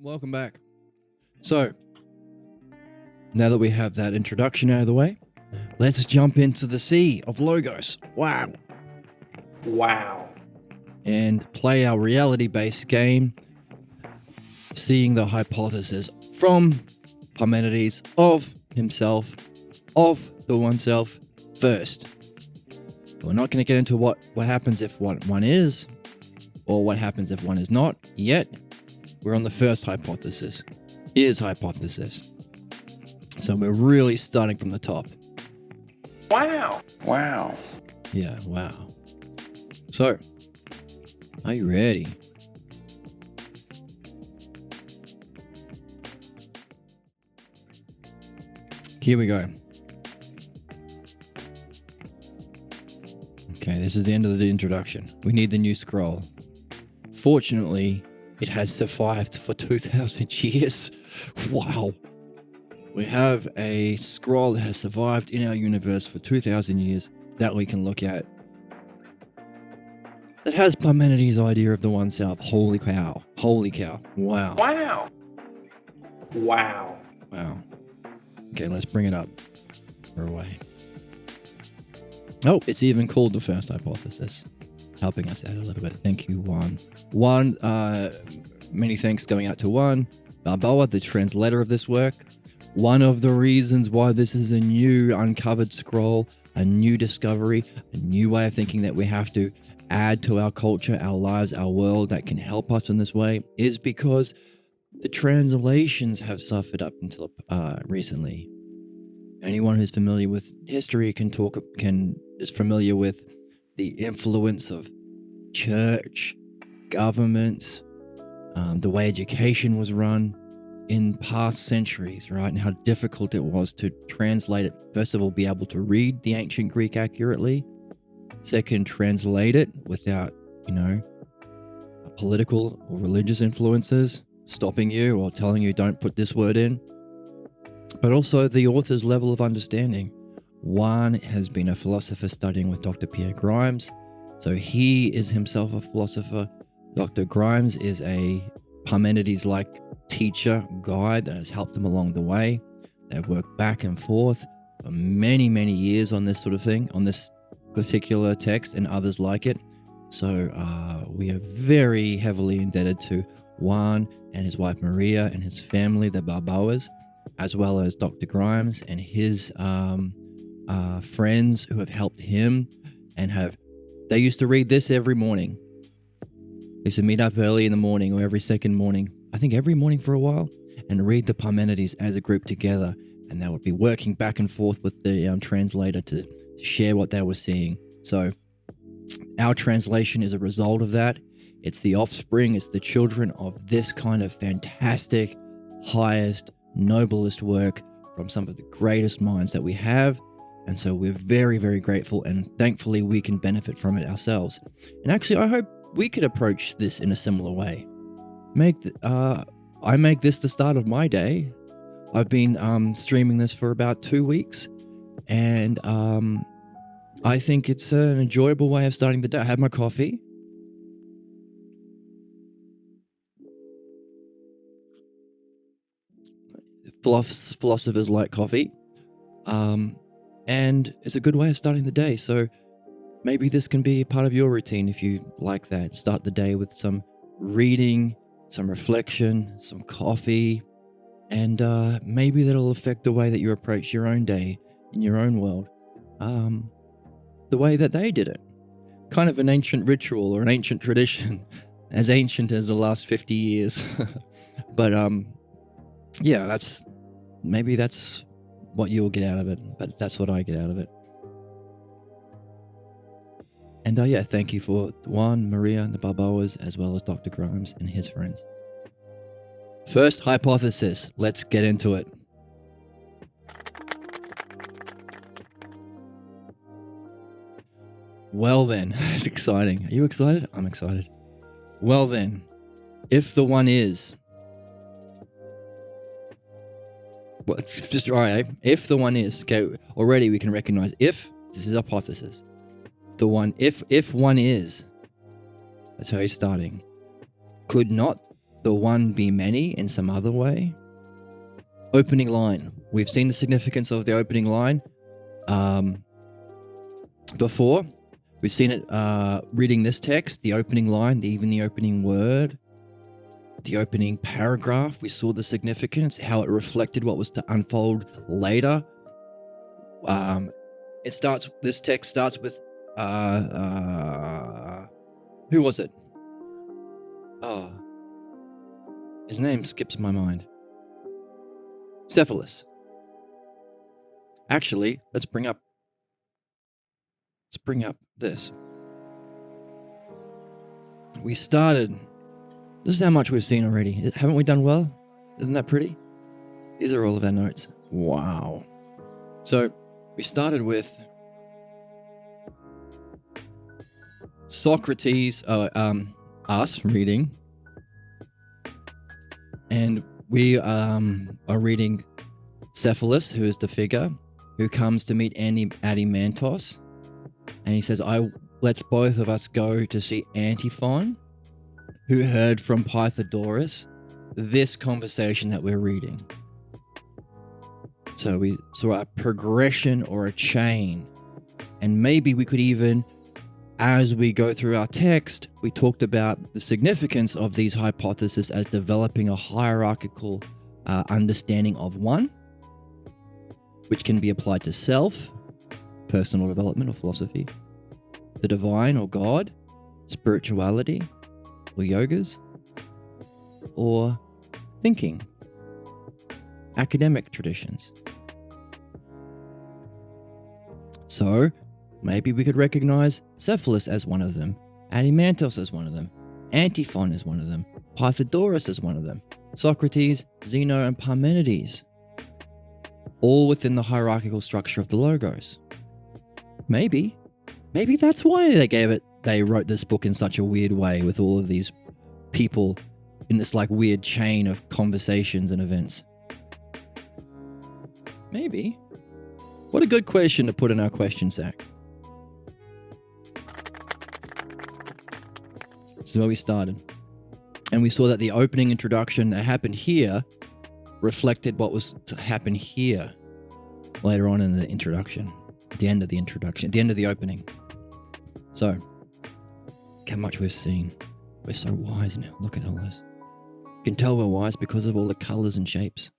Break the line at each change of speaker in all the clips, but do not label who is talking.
Welcome back. So, now that we have that introduction out of the way, let's jump into the sea of Logos. Wow. And play our reality-based game, seeing the hypothesis from Parmenides of himself, of the oneself first. We're not going to get into what happens if one is, or what happens if one is not yet. We're on the first hypothesis, is hypothesis. So we're really starting from the top.
Wow.
Yeah, wow. So, are you ready? Here we go. Okay, this is the end of the introduction. We need the new scroll. Fortunately, it has survived for 2,000 years. Wow. We have a scroll that has survived in our universe for 2,000 years that we can look at. That has Parmenides' idea of the one self. Holy cow. Holy cow. Wow.
Wow.
Okay, let's bring it up. We're away. Oh, it's even called the first hypothesis. Helping us out a little bit. Thank you, Juan. Many thanks going out to Juan Balboa, the translator of this work. One of the reasons why this is a new uncovered scroll, a new discovery, a new way of thinking that we have to add to our culture, our lives, our world that can help us in this way is because the translations have suffered up until recently. Anyone who's familiar with history is familiar with the influence of church, governments, the way education was run in past centuries, right? And how difficult it was to translate it. First of all, be able to read the ancient Greek accurately. Second, translate it without, political or religious influences stopping you or telling you don't put this word in. But also the author's level of understanding. Juan has been a philosopher studying with Dr. Pierre Grimes, so he is himself a philosopher. Dr. Grimes is a Parmenides-like teacher, guide that has helped him along the way. They've worked back and forth for many, many years on this sort of thing, on this particular text and others like it. So we are very heavily indebted to Juan and his wife Maria and his family, the Balboas, as well as Dr. Grimes and his friends who have helped him and they used to read this every morning. They used to meet up early in the morning or every second morning, I think every morning for a while, and read the Parmenides as a group together. And they would be working back and forth with the translator to share what they were seeing. So our translation is a result of that. It's the offspring, it's the children of this kind of fantastic, highest, noblest work from some of the greatest minds that we have. And so we're very, very grateful, and thankfully we can benefit from it ourselves. And actually, I hope we could approach this in a similar way. I make this the start of my day. I've been streaming this for about 2 weeks, and I think it's an enjoyable way of starting the day. I had my coffee. Philosophers like coffee. And it's a good way of starting the day. So maybe this can be part of your routine if you like that. Start the day with some reading, some reflection, some coffee, and maybe that'll affect the way that you approach your own day in your own world. The way that they did it. Kind of an ancient ritual or an ancient tradition, as ancient as the last 50 years. But yeah, that's what you'll get out of it, but that's what I get out of it. And yeah, thank you for Juan, Maria, and the Balboas, as well as Dr. Grimes and his friends. First hypothesis, let's get into it. Well then, it's exciting. Are you excited? I'm excited. Well then, if the one is... Well, it's just, all right, if the one is, okay, already we can recognize if This is a hypothesis. The one, if one is, that's how he's starting. Could not the one be many in some other way? Opening line. We've seen the significance of the opening line before. We've seen it reading this text, the opening line, even the opening word, the opening paragraph. We saw the significance, how it reflected what was to unfold later. This text starts with, who was it? Oh, his name skips my mind. Cephalus. Actually, let's bring up this. We started. This is how much we've seen already. Haven't we done well? Isn't that pretty? These are all of our notes. Wow. So we started with Socrates, us reading, and we are reading Cephalus, who is the figure who comes to meet Adimantos, and he says, let's both of us go to see Antiphon, who heard from Pythagoras this conversation that we're reading. So we saw a progression or a chain, and maybe we could even, as we go through our text, we talked about the significance of these hypotheses as developing a hierarchical understanding of one, which can be applied to self, personal development or philosophy, the divine or God, spirituality or yogas, or thinking, academic traditions. So maybe we could recognize Cephalus as one of them, Adimantos as one of them, Antiphon as one of them, Pythagoras as one of them, Socrates, Zeno, and Parmenides, all within the hierarchical structure of the logos. Maybe that's why they wrote this book in such a weird way, with all of these people in this like weird chain of conversations and events. Maybe. What a good question to put in our question sack. So where we started. And we saw that the opening introduction that happened here reflected what was to happen here later on in the introduction, at the end of the introduction, at the end of the opening. So, look how much we've seen. We're so wise now. Look at all this. You can tell we're wise because of all the colors and shapes.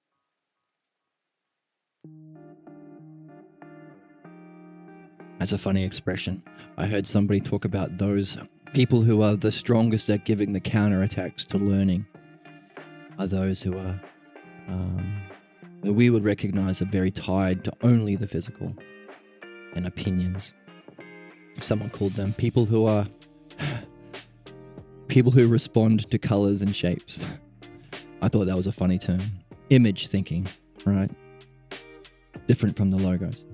That's a funny expression. I heard somebody talk about those people who are the strongest at giving the counterattacks to learning are those who are, that we would recognize are very tied to only the physical and opinions. Someone called them people who respond to colors and shapes. I thought that was a funny term. Image thinking, right? Different from the logos.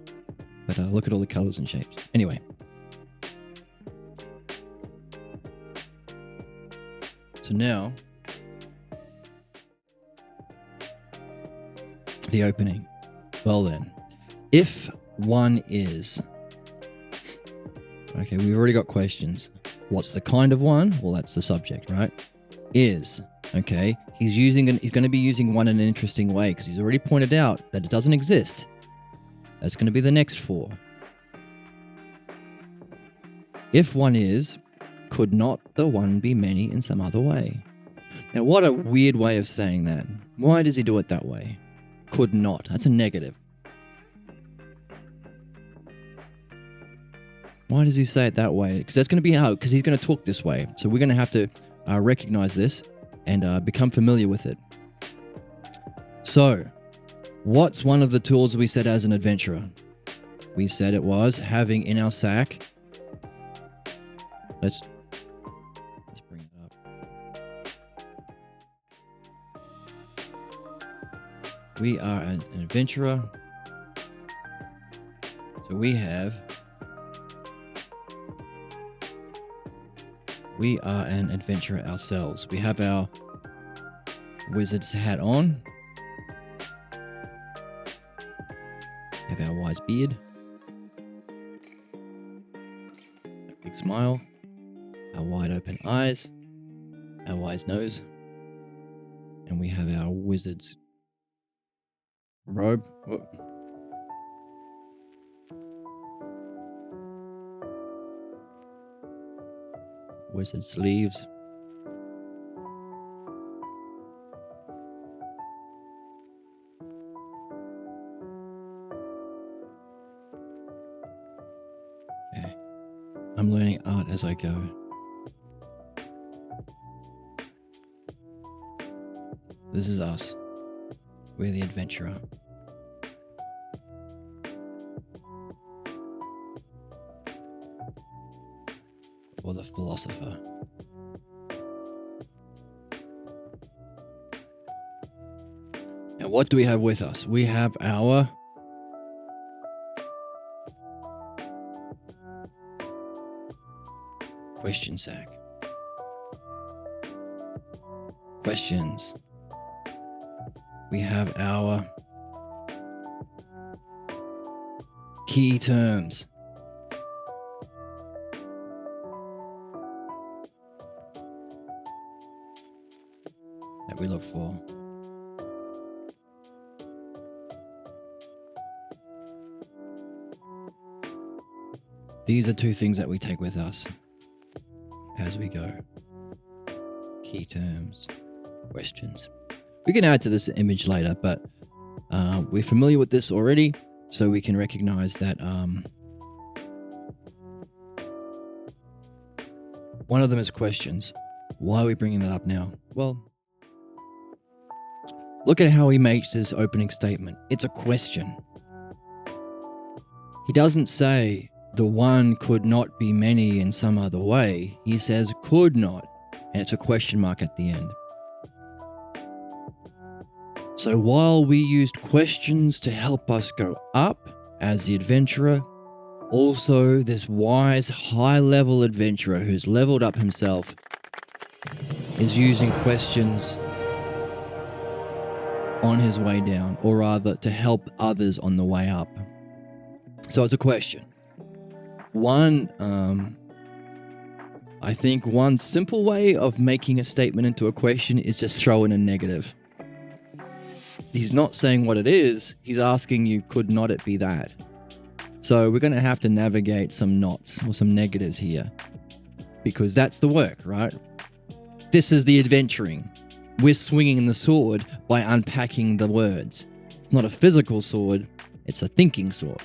But look at all the colors and shapes. Anyway. So now, the opening. Well then, if one is... Okay, we've already got questions. What's the kind of one? Well, that's the subject, right? Is. Okay, he's going to be using one in an interesting way because he's already pointed out that it doesn't exist. That's going to be the next four. If one is, could not the one be many in some other way? Now, what a weird way of saying that. Why does he do it that way? Could not. That's a negative. Why does he say it that way? Because that's going to be how, because he's going to talk this way. So we're going to have to recognize this and become familiar with it. So, what's one of the tools we said as an adventurer? We said it was having in our sack. Let's bring it up. We are an adventurer. So we are an adventurer ourselves. We have our wizard's hat on. We have our wise beard. smile, our wide open eyes, our wise nose, and we have our wizard's robe. Whoa. Wizard sleeves. Okay. I'm learning art as I go. This is us. We're the adventurer. Or the philosopher. And what do we have with us? We have our question sack. Questions. We have our key terms. That we look for. These are two things that we take with us as we go. Key terms, questions. We can add to this image later, but we're familiar with this already, so we can recognize that one of them is questions. Why are we bringing that up now? Well, look at how he makes his opening statement. It's a question. He doesn't say the one could not be many in some other way. He says could not, and it's a question mark at the end. So while we used questions to help us go up as the adventurer, also this wise high-level adventurer who's leveled up himself is using questions on his way down, or rather to help others on the way up. So it's a question. I think one simple way of making a statement into a question is just throw in a negative. He's not saying what it is, he's asking you, could not it be that? So we're going to have to navigate some knots or some negatives here, because that's the work, right? This is the adventuring. We're swinging the sword by unpacking the words. It's not a physical sword, it's a thinking sword.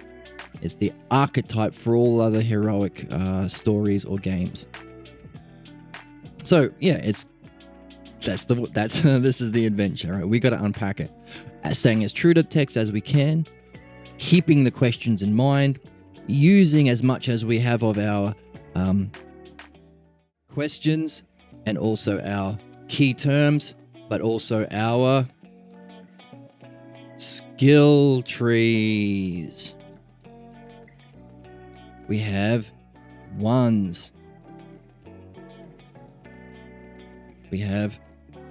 It's the archetype for all other heroic stories or games. So yeah, this is the adventure. Right? We got to unpack it, saying as true to text as we can, keeping the questions in mind, using as much as we have of our questions and also our key terms, but also our skill trees. We have ones. We have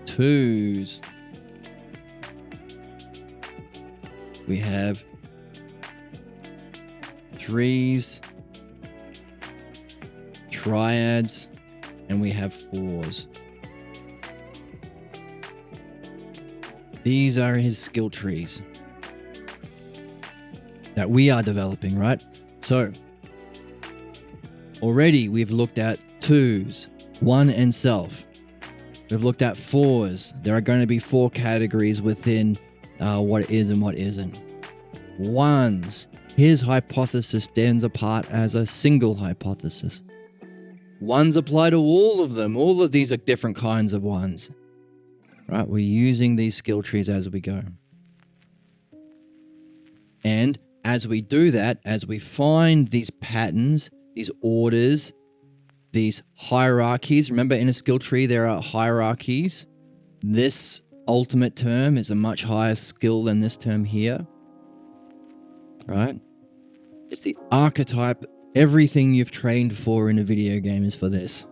twos. We have threes, triads, and we have fours. These are his skill trees that we are developing, right? So already we've looked at twos, one and self. We've looked at fours. There are going to be 4 categories within what is and what isn't. Ones. His hypothesis stands apart as a single hypothesis. Ones apply to all of them. All of these are different kinds of ones. Right? We're using these skill trees as we go. And as we do that, as we find these patterns, these orders, these hierarchies. Remember, in a skill tree, there are hierarchies. This ultimate term is a much higher skill than this term here. Right? It's the archetype. Everything you've trained for in a video game is for this.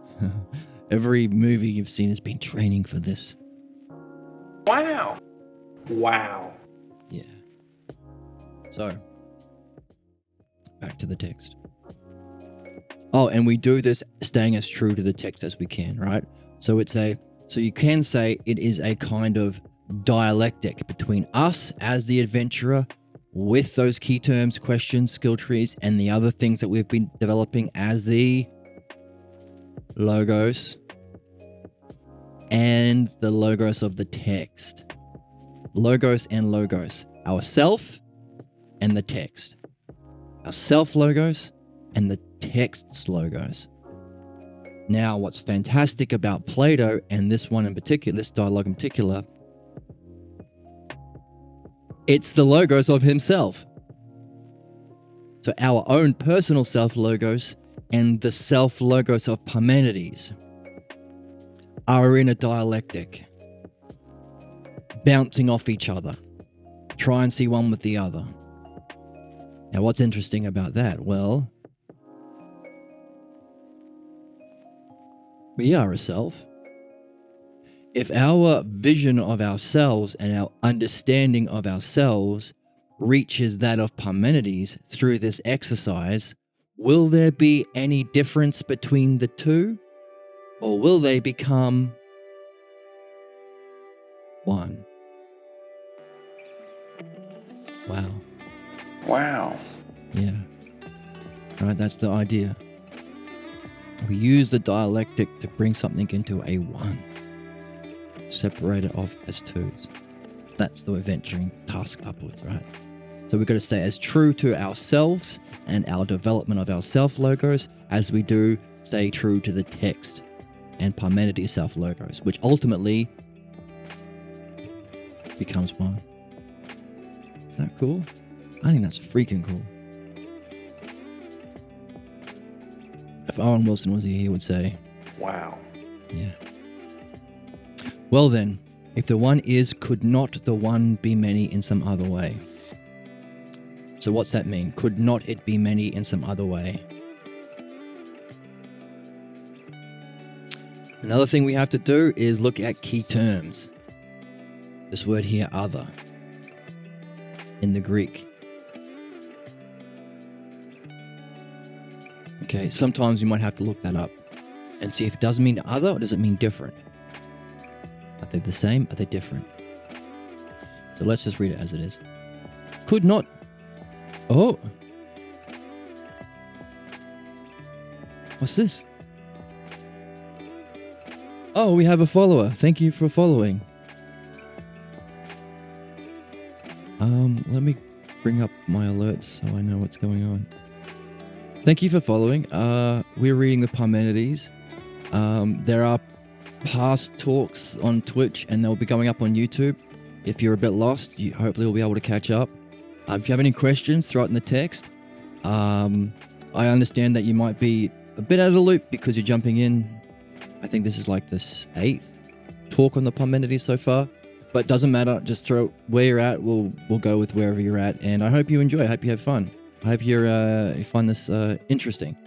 Every movie you've seen has been training for this.
Wow. Wow.
Yeah. So, back to the text. Oh, and we do this staying as true to the text as we can, right? So you can say it is a kind of dialectic between us as the adventurer with those key terms, questions, skill trees, and the other things that we've been developing as the logos and the logos of the text. Logos and logos. Our self and the text. Our self logos and the text's logos. Now, what's fantastic about Plato and this one in particular, this dialogue in particular, it's the logos of himself. So our own personal self logos and the self logos of Parmenides are in a dialectic, bouncing off each other. Try and see one with the other. Now, what's interesting about that? Well, we are a self. If our vision of ourselves and our understanding of ourselves reaches that of Parmenides through this exercise, will there be any difference between the two? Or will they become one? Wow.
Wow.
Yeah. All right, that's the idea. We use the dialectic to bring something into a one. Separate it off as twos. That's the adventuring task upwards, right? So we've got to stay as true to ourselves and our development of our self logos as we do stay true to the text and Parmenides self logos, which ultimately becomes one. Is that cool? I think that's freaking cool. If Owen Wilson was here, he would say,
wow.
Yeah. Well then, if the one is, could not the one be many in some other way? So what's that mean? Could not it be many in some other way? Another thing we have to do is look at key terms. This word here, other, in the Greek. Okay, sometimes you might have to look that up and see if it does mean other or does it mean different. Are they the same? Are they different? So let's just read it as it is. Could not. Oh. What's this? Oh, we have a follower. Thank you for following. Let me bring up my alerts so I know what's going on. Thank you for following. We're reading the Parmenides. There are past talks on Twitch and they'll be going up on YouTube. If you're a bit lost, you hopefully will be able to catch up. If you have any questions, throw it in the text. I understand that you might be a bit out of the loop because you're jumping in. I think this is like the 8th talk on the Parmenides so far, but it doesn't matter. Just throw where you're at. We'll go with wherever you're at, and I hope you enjoy. I hope you have fun. I hope you find this interesting.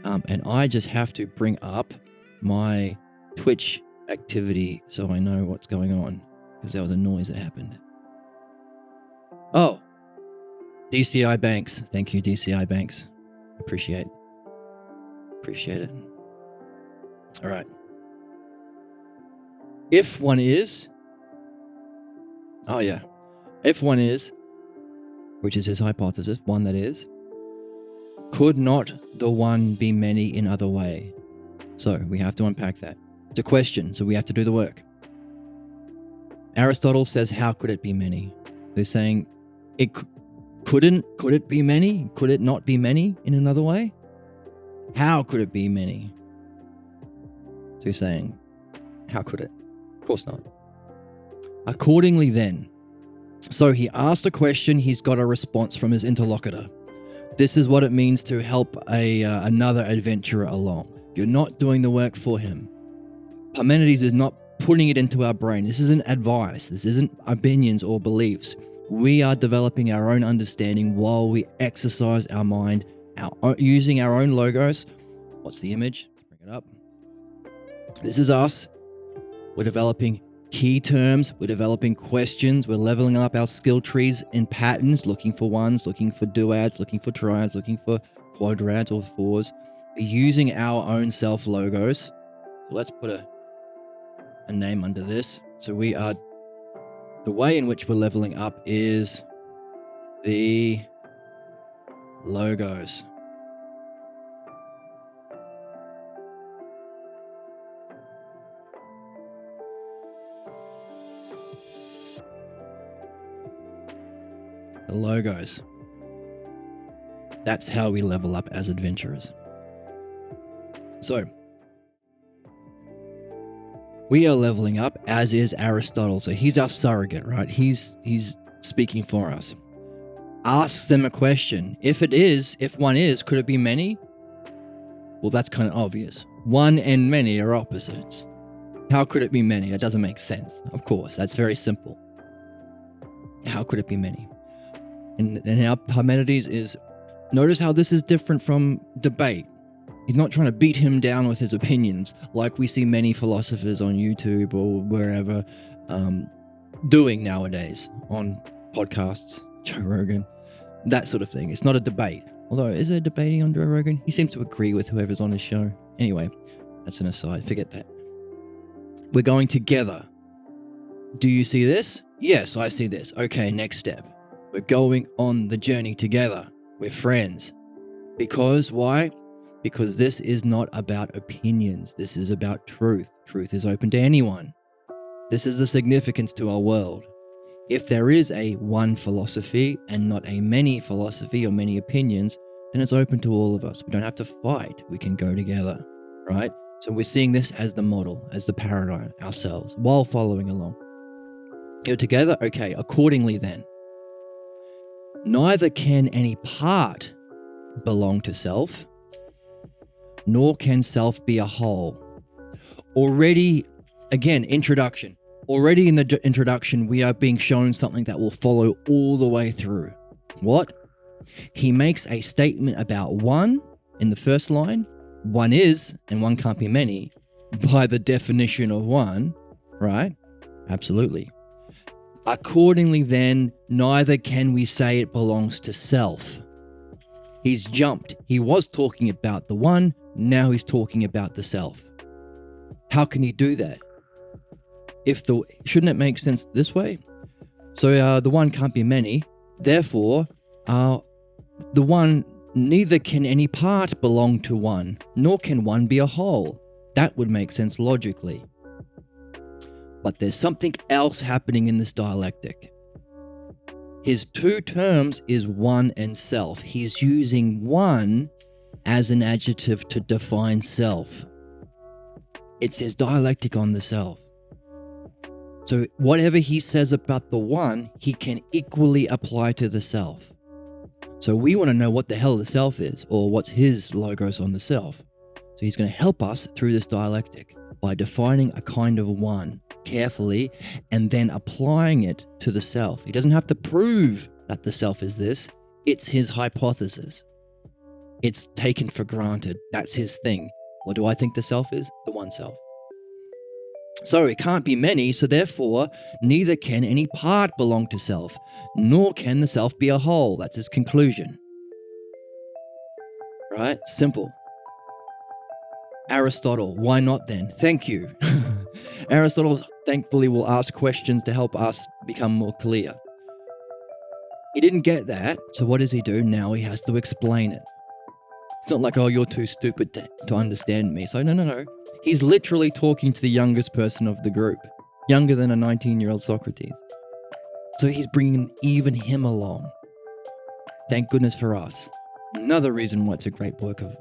And I just have to bring up my Twitch activity so I know what's going on because there was a noise that happened. Oh, DCI Banks. Thank you, DCI Banks. Appreciate it. All right. If one is, which is his hypothesis, one that is, could not the one be many in other way? So we have to unpack that. It's a question, so we have to do the work. Aristotle says, how could it be many? They're saying, could it be many? Could it not be many in another way? How could it be many? So he's saying, how could it? Of course not. Accordingly then, so he asked a question, he's got a response from his interlocutor. This is what it means to help another adventurer along. You're not doing the work for him. Parmenides is not putting it into our brain. This isn't advice. This isn't opinions or beliefs. We are developing our own understanding while we exercise our mind, using our own logos. What's the image? Bring it up. This is us. We're developing key terms. We're developing questions. We're leveling up our skill trees in patterns, looking for ones, looking for duads, looking for triads, looking for quadrads or fours. using our own self logos. So let's put a name under this. So we are, the way in which we're leveling up is the logos. The logos. That's how we level up as adventurers. So, we are leveling up, as is Aristotle. So he's our surrogate, right? He's speaking for us. Ask them a question. If one is, could it be many? Well, that's kind of obvious. One and many are opposites. How could it be many? That doesn't make sense. Of course, that's very simple. How could it be many? And now Parmenides is, notice how this is different from debate. He's not trying to beat him down with his opinions like we see many philosophers on YouTube or wherever doing nowadays on podcasts, Joe Rogan, that sort of thing. It's not a debate. Although, is there debating on Joe Rogan? He seems to agree with whoever's on his show. Anyway, that's an aside. Forget that. We're going together. Do you see this? Yes, I see this. Okay, next step. We're going on the journey together. We're friends. Because why? Because this is not about opinions. This is about truth. Truth is open to anyone. This is the significance to our world. If there is a one philosophy and not a many philosophy or many opinions, then it's open to all of us. We don't have to fight. We can go together, right? So we're seeing this as the model, as the paradigm ourselves, while following along. Go together? Okay, accordingly then. Neither can any part belong to self, nor can self be a whole. Already, again, introduction. Already in the introduction, we are being shown something that will follow all the way through. What? He makes a statement about one in the first line. One is, and one can't be many, by the definition of one, right? Absolutely. Accordingly then, neither can we say it belongs to self. He's jumped. He was talking about the one, now he's talking about the self. How can he do that? Shouldn't it make sense this way? So the one can't be many. Therefore, the one, neither can any part belong to one, nor can one be a whole. That would make sense logically. But there's something else happening in this dialectic. His two terms is one and self. He's using one as an adjective to define self. It's his dialectic on the self. So whatever he says about the one, he can equally apply to the self. So we want to know what the hell the self is, or what's his logos on the self. So he's going to help us through this dialectic by defining a kind of one carefully and then applying it to the self. He doesn't have to prove that the self is this. It's his hypothesis. It's taken for granted. That's his thing. What do I think the self is? The one self. So it can't be many, so therefore, neither can any part belong to self, nor can the self be a whole. That's his conclusion. Right? Simple. Aristotle, why not then? Thank you. Aristotle, thankfully, will ask questions to help us become more clear. He didn't get that, so what does he do? Now he has to explain it. It's not like, oh, you're too stupid to understand me. So no. He's literally talking to the youngest person of the group, younger than a 19-year-old Socrates. So he's bringing even him along. Thank goodness for us. Another reason why it's a great work of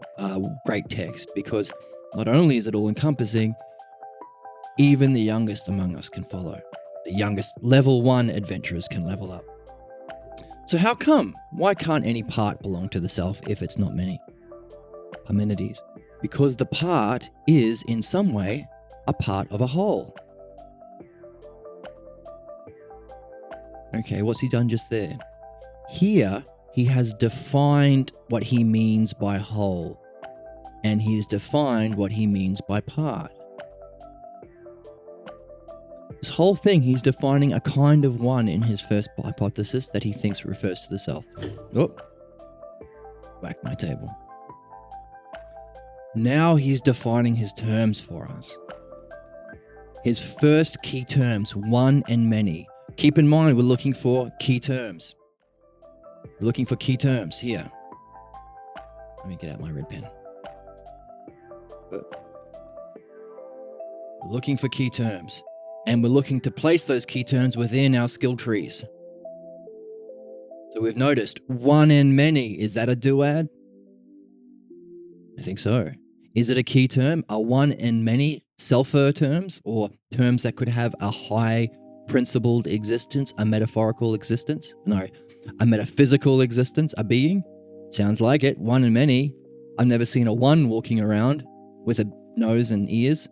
great text, because not only is it all-encompassing, even the youngest among us can follow. The youngest level 1 adventurers can level up. So how come? Why can't any part belong to the self if it's not many? Parmenides. Because the part is, in some way, a part of a whole. Okay, what's he done just there? Here, he has defined what he means by whole, and he's defined what he means by part. This whole thing, he's defining a kind of one in his first hypothesis that he thinks refers to the self. Oh, back my table. Now he's defining his terms for us. His first key terms, one and many. Keep in mind, we're looking for key terms. We're looking for key terms here. Let me get out my red pen. We're looking for key terms. And we're looking to place those key terms within our skill trees. So we've noticed one and many. Is that a duad? I think so. Is it a key term? Are one and many self-er terms, or terms that could have a high principled existence, a metaphorical existence? No, a metaphysical existence, a being? Sounds like it. One and many. I've never seen a one walking around with a nose and ears.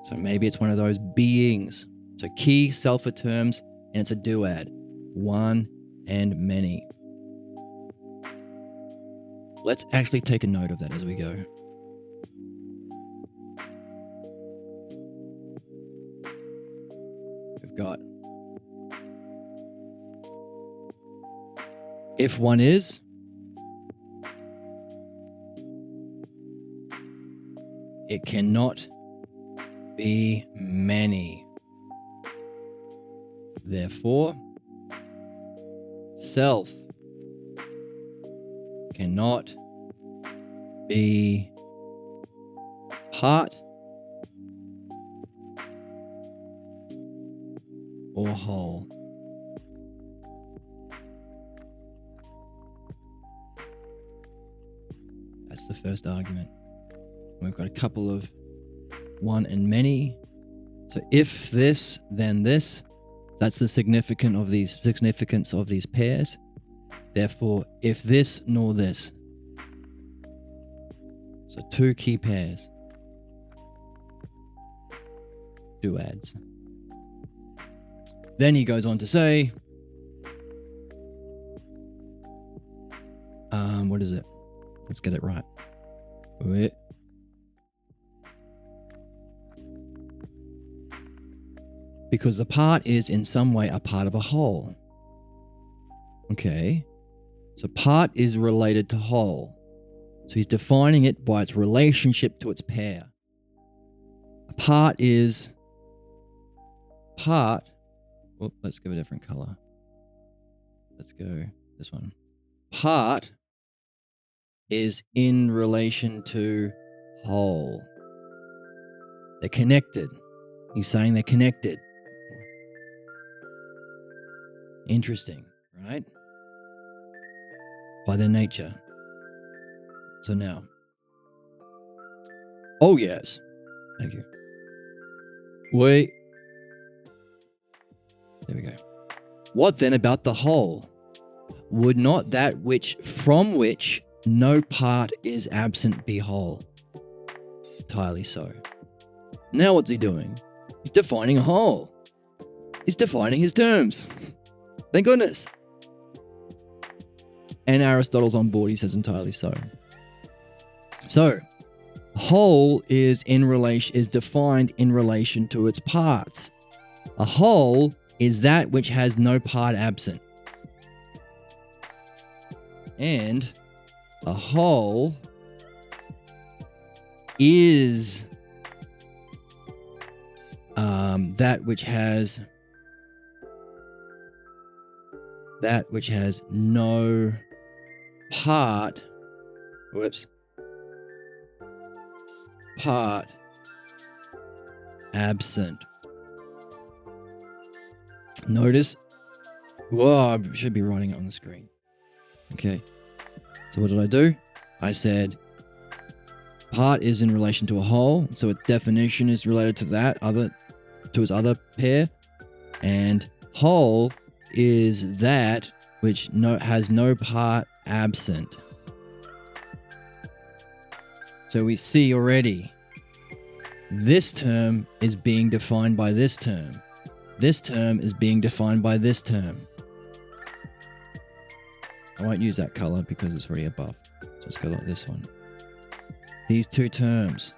So maybe it's one of those beings. So key self-er terms, and it's a duad. One and many. Let's actually take a note of that as we go. We've got if one is, it cannot be many. Therefore, self cannot be part or whole. That's the first argument. We've got a couple of one and many. So if this, then this. That's the significance of these pairs. Therefore, if this nor this. So two key pairs. Duads. Then he goes on to say, what is it? Let's get it right. Wait. Because the part is in some way a part of a whole. Okay. So part is related to whole. So he's defining it by its relationship to its pair. A part is part. Oh, let's give it a different color. Let's go this one. Part is in relation to whole. They're connected. He's saying they're connected. Interesting, right? By their nature. So now. Oh, yes. Thank you. Wait. There we go. What then about the whole? Would not that from which no part is absent be whole? Entirely so. Now what's he doing? He's defining a whole. He's defining his terms. Thank goodness. And Aristotle's on board. He says entirely so. So, whole is defined in relation to its parts. A whole is that which has no part absent. And a whole is that which has no part absent. Notice, I should be writing it on the screen. Okay, so what did I do? I said part is in relation to a whole, so its definition is related to its other pair, and whole is that which has no part absent. So we see already this term is being defined by this term. This term is being defined by this term. I won't use that color because it's already above. So let's go like this one. These two terms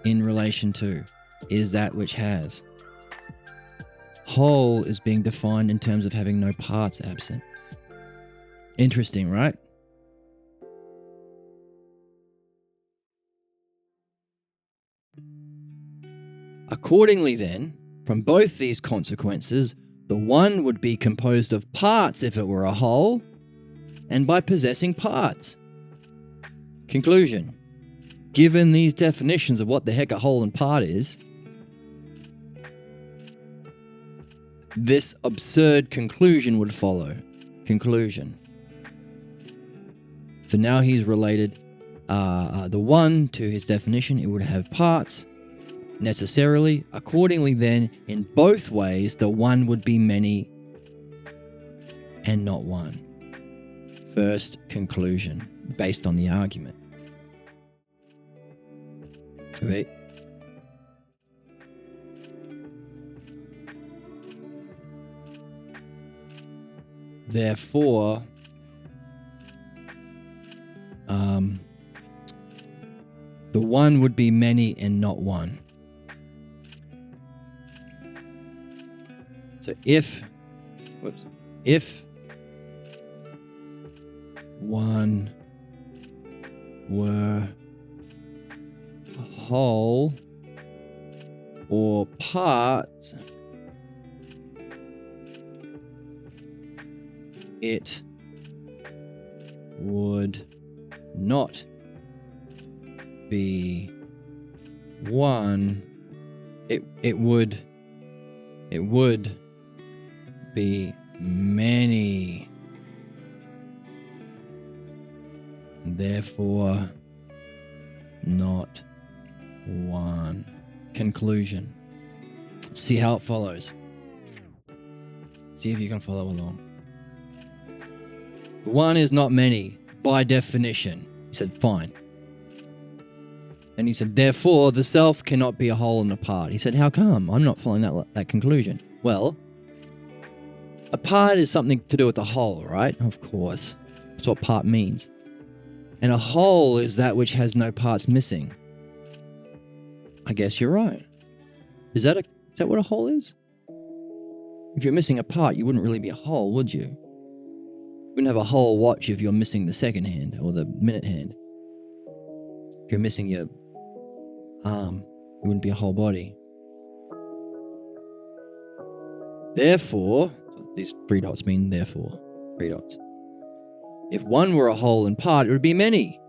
in relation to is that which has. Whole is being defined in terms of having no parts absent. Interesting, right? Accordingly then, from both these consequences, the one would be composed of parts if it were a whole, and by possessing parts. Conclusion. Given these definitions of what the heck a whole and part is, this absurd conclusion would follow. Conclusion. So now he's related the one to his definition. It would have parts necessarily. Accordingly then, in both ways, the one would be many and not one. First conclusion, based on the argument. Right? Therefore, the one would be many and not one. So if one were a whole or part, it would not be one. It would be many. Therefore, not one. Conclusion. See how it follows. See if you can follow along. One is not many, by definition. He said, fine. And he said, therefore, the self cannot be a whole and a part. He said, how come? I'm not following that conclusion. Well, a part is something to do with the whole, right? Of course. That's what part means. And a whole is that which has no parts missing. I guess you're right. Is that what a whole is? If you're missing a part, you wouldn't really be a whole, would you? You wouldn't have a whole watch if you're missing the second hand or the minute hand. If you're missing your arm, it wouldn't be a whole body. Therefore, these 3 dots mean therefore. 3 dots. If one were a whole and part, it would be many.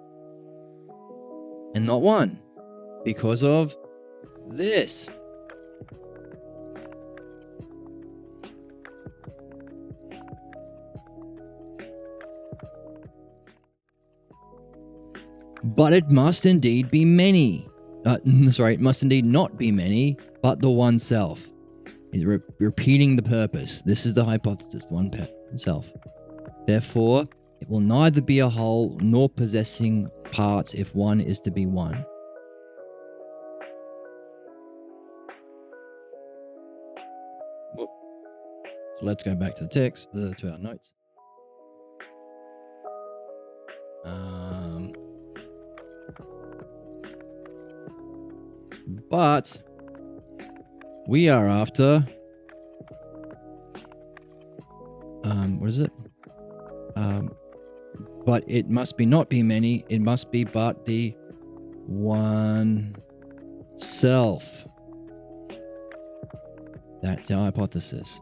And not one. Because of this. But it must indeed be many. It must indeed not be many, but the one self. He's repeating the purpose. This is the hypothesis, the one self. Therefore, it will neither be a whole nor possessing parts if one is to be one. So let's go back to the text, to our notes. But we are after what is it? But it must be not be many, it must be but the one self. That's our hypothesis.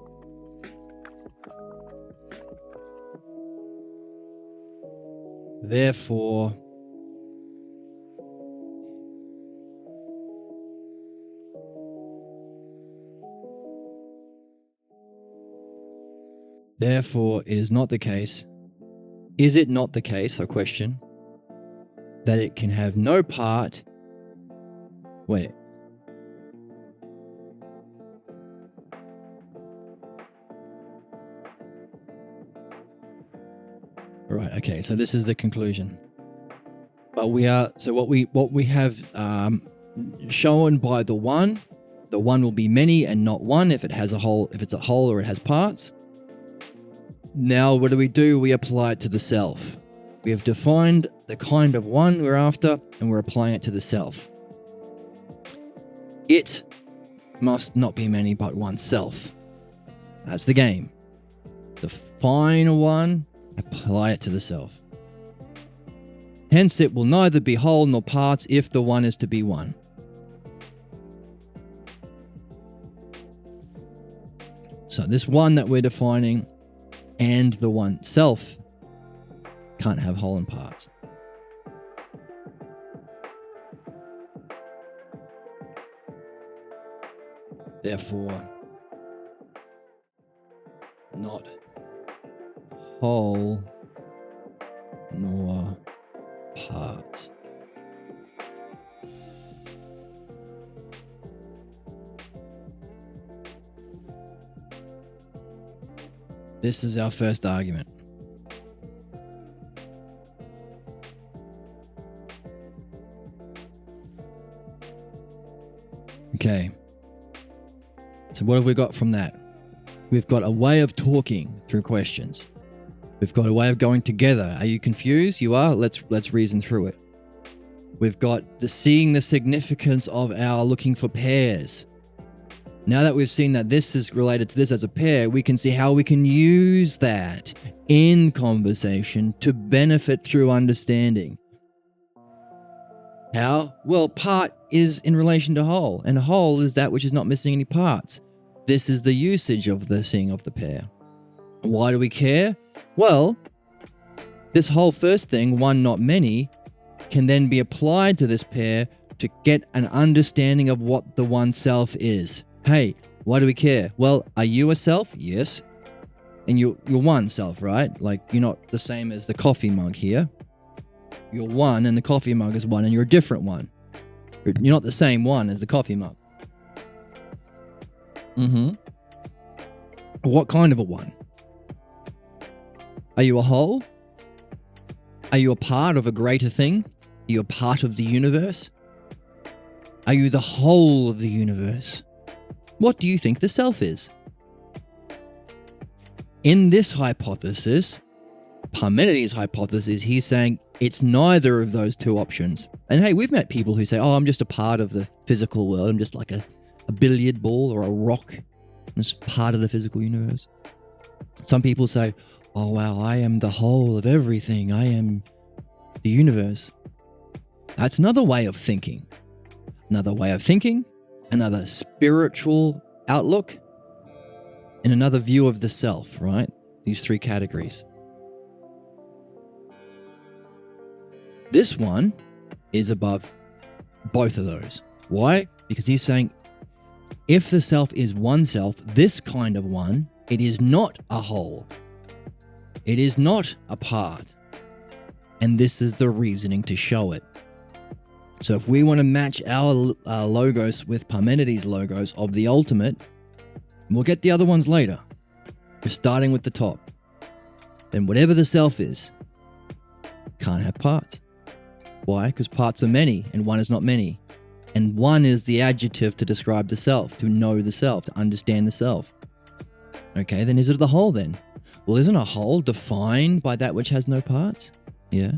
Therefore, it is not the case. Is it not the case, a question, that it can have no part? Wait. Right, okay, so this is the conclusion. But what we have shown by the one will be many and not one if it's a whole or it has parts. Now, what do? We apply it to the self. We have defined the kind of one we're after, and we're applying it to the self. It must not be many, but one self. That's the game. Define a one, apply it to the self. Hence, it will neither be whole nor parts if the one is to be one. So this one that we're defining and the one self can't have whole and parts. Therefore, not whole nor parts. This is our first argument. Okay. So what have we got from that? We've got a way of talking through questions. We've got a way of going together. Are you confused? You are? Let's reason through it. We've got the seeing the significance of our looking for pairs. Now that we've seen that this is related to this as a pair, we can see how we can use that in conversation to benefit through understanding. How? Well, part is in relation to whole, and whole is that which is not missing any parts. This is the usage of the seeing of the pair. Why do we care? Well, this whole first thing, one not many, can then be applied to this pair to get an understanding of what the one self is. Hey, why do we care? Well, are you a self? Yes. And you're one self, right? Like, you're not the same as the coffee mug here. You're one and the coffee mug is one and you're a different one. You're not the same one as the coffee mug. What kind of a one? Are you a whole? Are you a part of a greater thing? Are you a part of the universe? Are you the whole of the universe? What do you think the self is? In this hypothesis, Parmenides' hypothesis, he's saying it's neither of those two options. And hey, we've met people who say, oh, I'm just a part of the physical world. I'm just like a billiard ball or a rock. I'm just part of the physical universe. Some people say, oh, wow, I am the whole of everything. I am the universe. That's another way of thinking. Another spiritual outlook, and another view of the self, right? These three categories. This one is above both of those. Why? Because he's saying if the self is one self, this kind of one, it is not a whole. It is not a part. And this is the reasoning to show it. So if we want to match our logos with Parmenides' logos of the ultimate, we'll get the other ones later. We're starting with the top. Then whatever the self is, can't have parts. Why? Because parts are many and one is not many. And one is the adjective to describe the self, to know the self, to understand the self. Okay, then is it the whole then? Well, isn't a whole defined by that which has no parts? Yeah.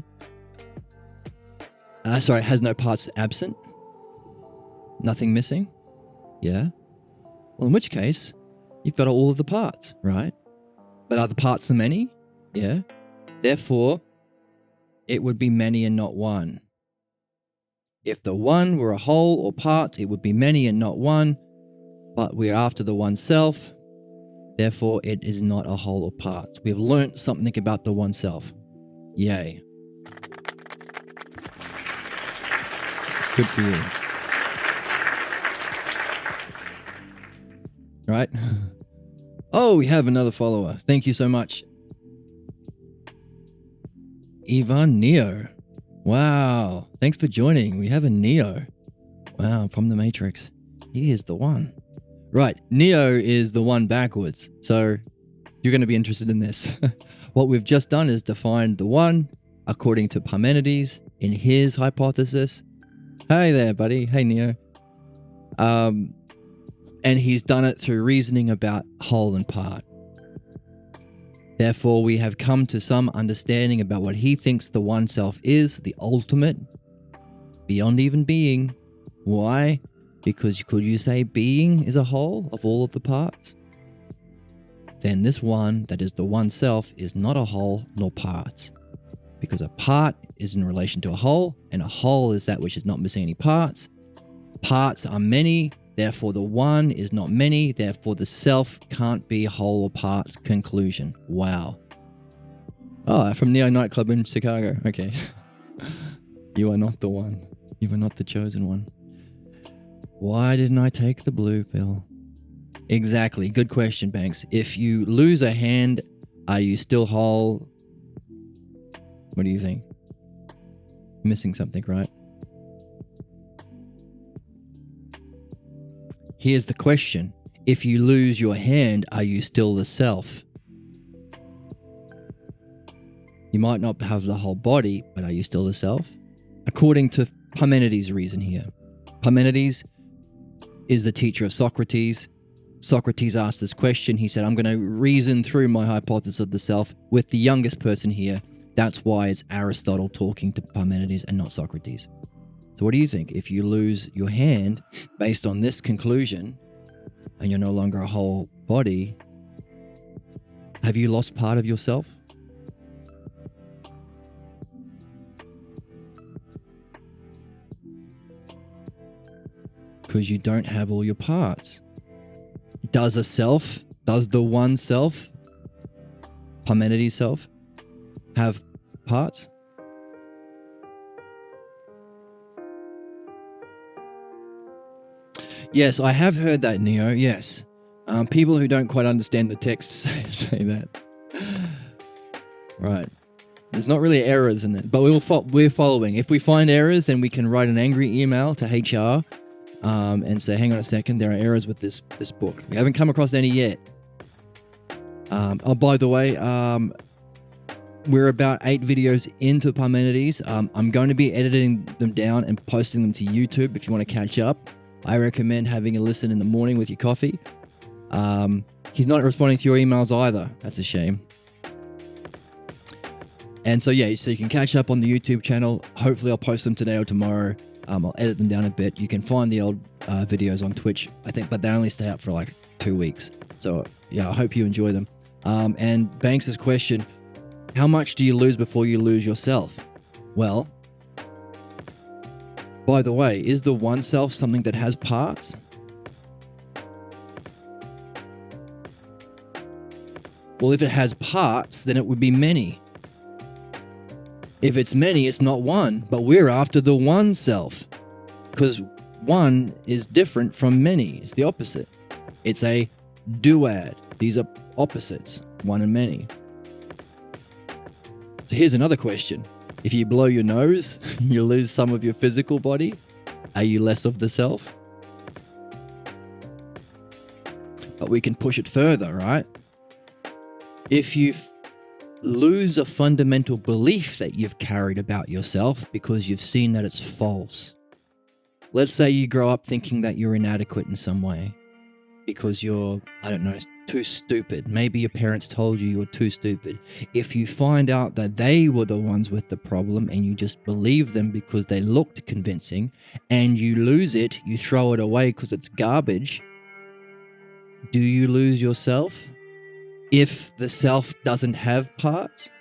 Has no parts absent? Nothing missing? Yeah. Well, in which case, you've got all of the parts, right? But are the parts the many? Yeah. Therefore, it would be many and not one. If the one were a whole or part, it would be many and not one. But we're after the one self. Therefore, it is not a whole or part. We've learnt something about the one self. Yay. Good for you. Right? Oh, we have another follower. Thank you so much. Ivan Neo. Wow. Thanks for joining. We have a Neo. Wow, from the Matrix. He is the one. Right. Neo is the one backwards. So you're going to be interested in this. What we've just done is defined the one according to Parmenides in his hypothesis. Hey there, buddy. Hey, Neo. And he's done it through reasoning about whole and part. Therefore, we have come to some understanding about what he thinks the one self is, the ultimate, beyond even being. Why? Because could you say being is a whole of all of the parts? Then this one, that is the one self, is not a whole nor parts. Because a part is in relation to a whole, and a whole is that which is not missing any parts. Parts are many, Therefore, the one is not many. Therefore, the self can't be whole or parts. Conclusion. Wow. Oh, from Neo Nightclub in Chicago. Okay. You are not the one. You are not the chosen one. Why didn't I take the blue pill? Exactly. Good question, Banks. If you lose a hand, are you still whole? What do you think? Missing something, right? Here's the question. If you lose your hand, are you still the self? You might not have the whole body, but are you still the self? According to Parmenides' reason here. Parmenides is the teacher of Socrates. Socrates asked this question. He said, I'm going to reason through my hypothesis of the self with the youngest person here. That's why it's Aristotle talking to Parmenides and not Socrates. So what do you think? If you lose your hand based on this conclusion and you're no longer a whole body, have you lost part of yourself? Because you don't have all your parts. Does the one self, Parmenides' self, have parts? Yes, I have heard that, Neo, yes. People who don't quite understand the text say that. Right. There's not really errors in it, but we're following. If we find errors, then we can write an angry email to HR and say, hang on a second, there are errors with this book. We haven't come across any yet. Oh, by the way, we're about 8 videos into Parmenides. I'm going to be editing them down and posting them to YouTube if you want to catch up. I recommend having a listen in the morning with your coffee. He's not responding to your emails either. That's a shame. And so, yeah, so you can catch up on the YouTube channel. Hopefully I'll post them today or tomorrow. I'll edit them down a bit. You can find the old videos on Twitch, I think, but they only stay up for like 2 weeks. So, yeah, I hope you enjoy them. And Banks' question, how much do you lose before you lose yourself? Well, by the way, is the one self something that has parts? Well, if it has parts, then it would be many. If it's many, it's not one, but we're after the one self. Because one is different from many. It's the opposite. It's a duad. These are opposites, one and many. So here's another question. If you blow your nose, you lose some of your physical body. Are you less of the self? But we can push it further, right? If you lose a fundamental belief that you've carried about yourself because you've seen that it's false. Let's say you grow up thinking that you're inadequate in some way because you're, I don't know, too stupid. Maybe your parents told you were too stupid. If you find out that they were the ones with the problem and you just believe them because they looked convincing and you lose it, you throw it away because it's garbage, do you lose yourself? If the self doesn't have parts?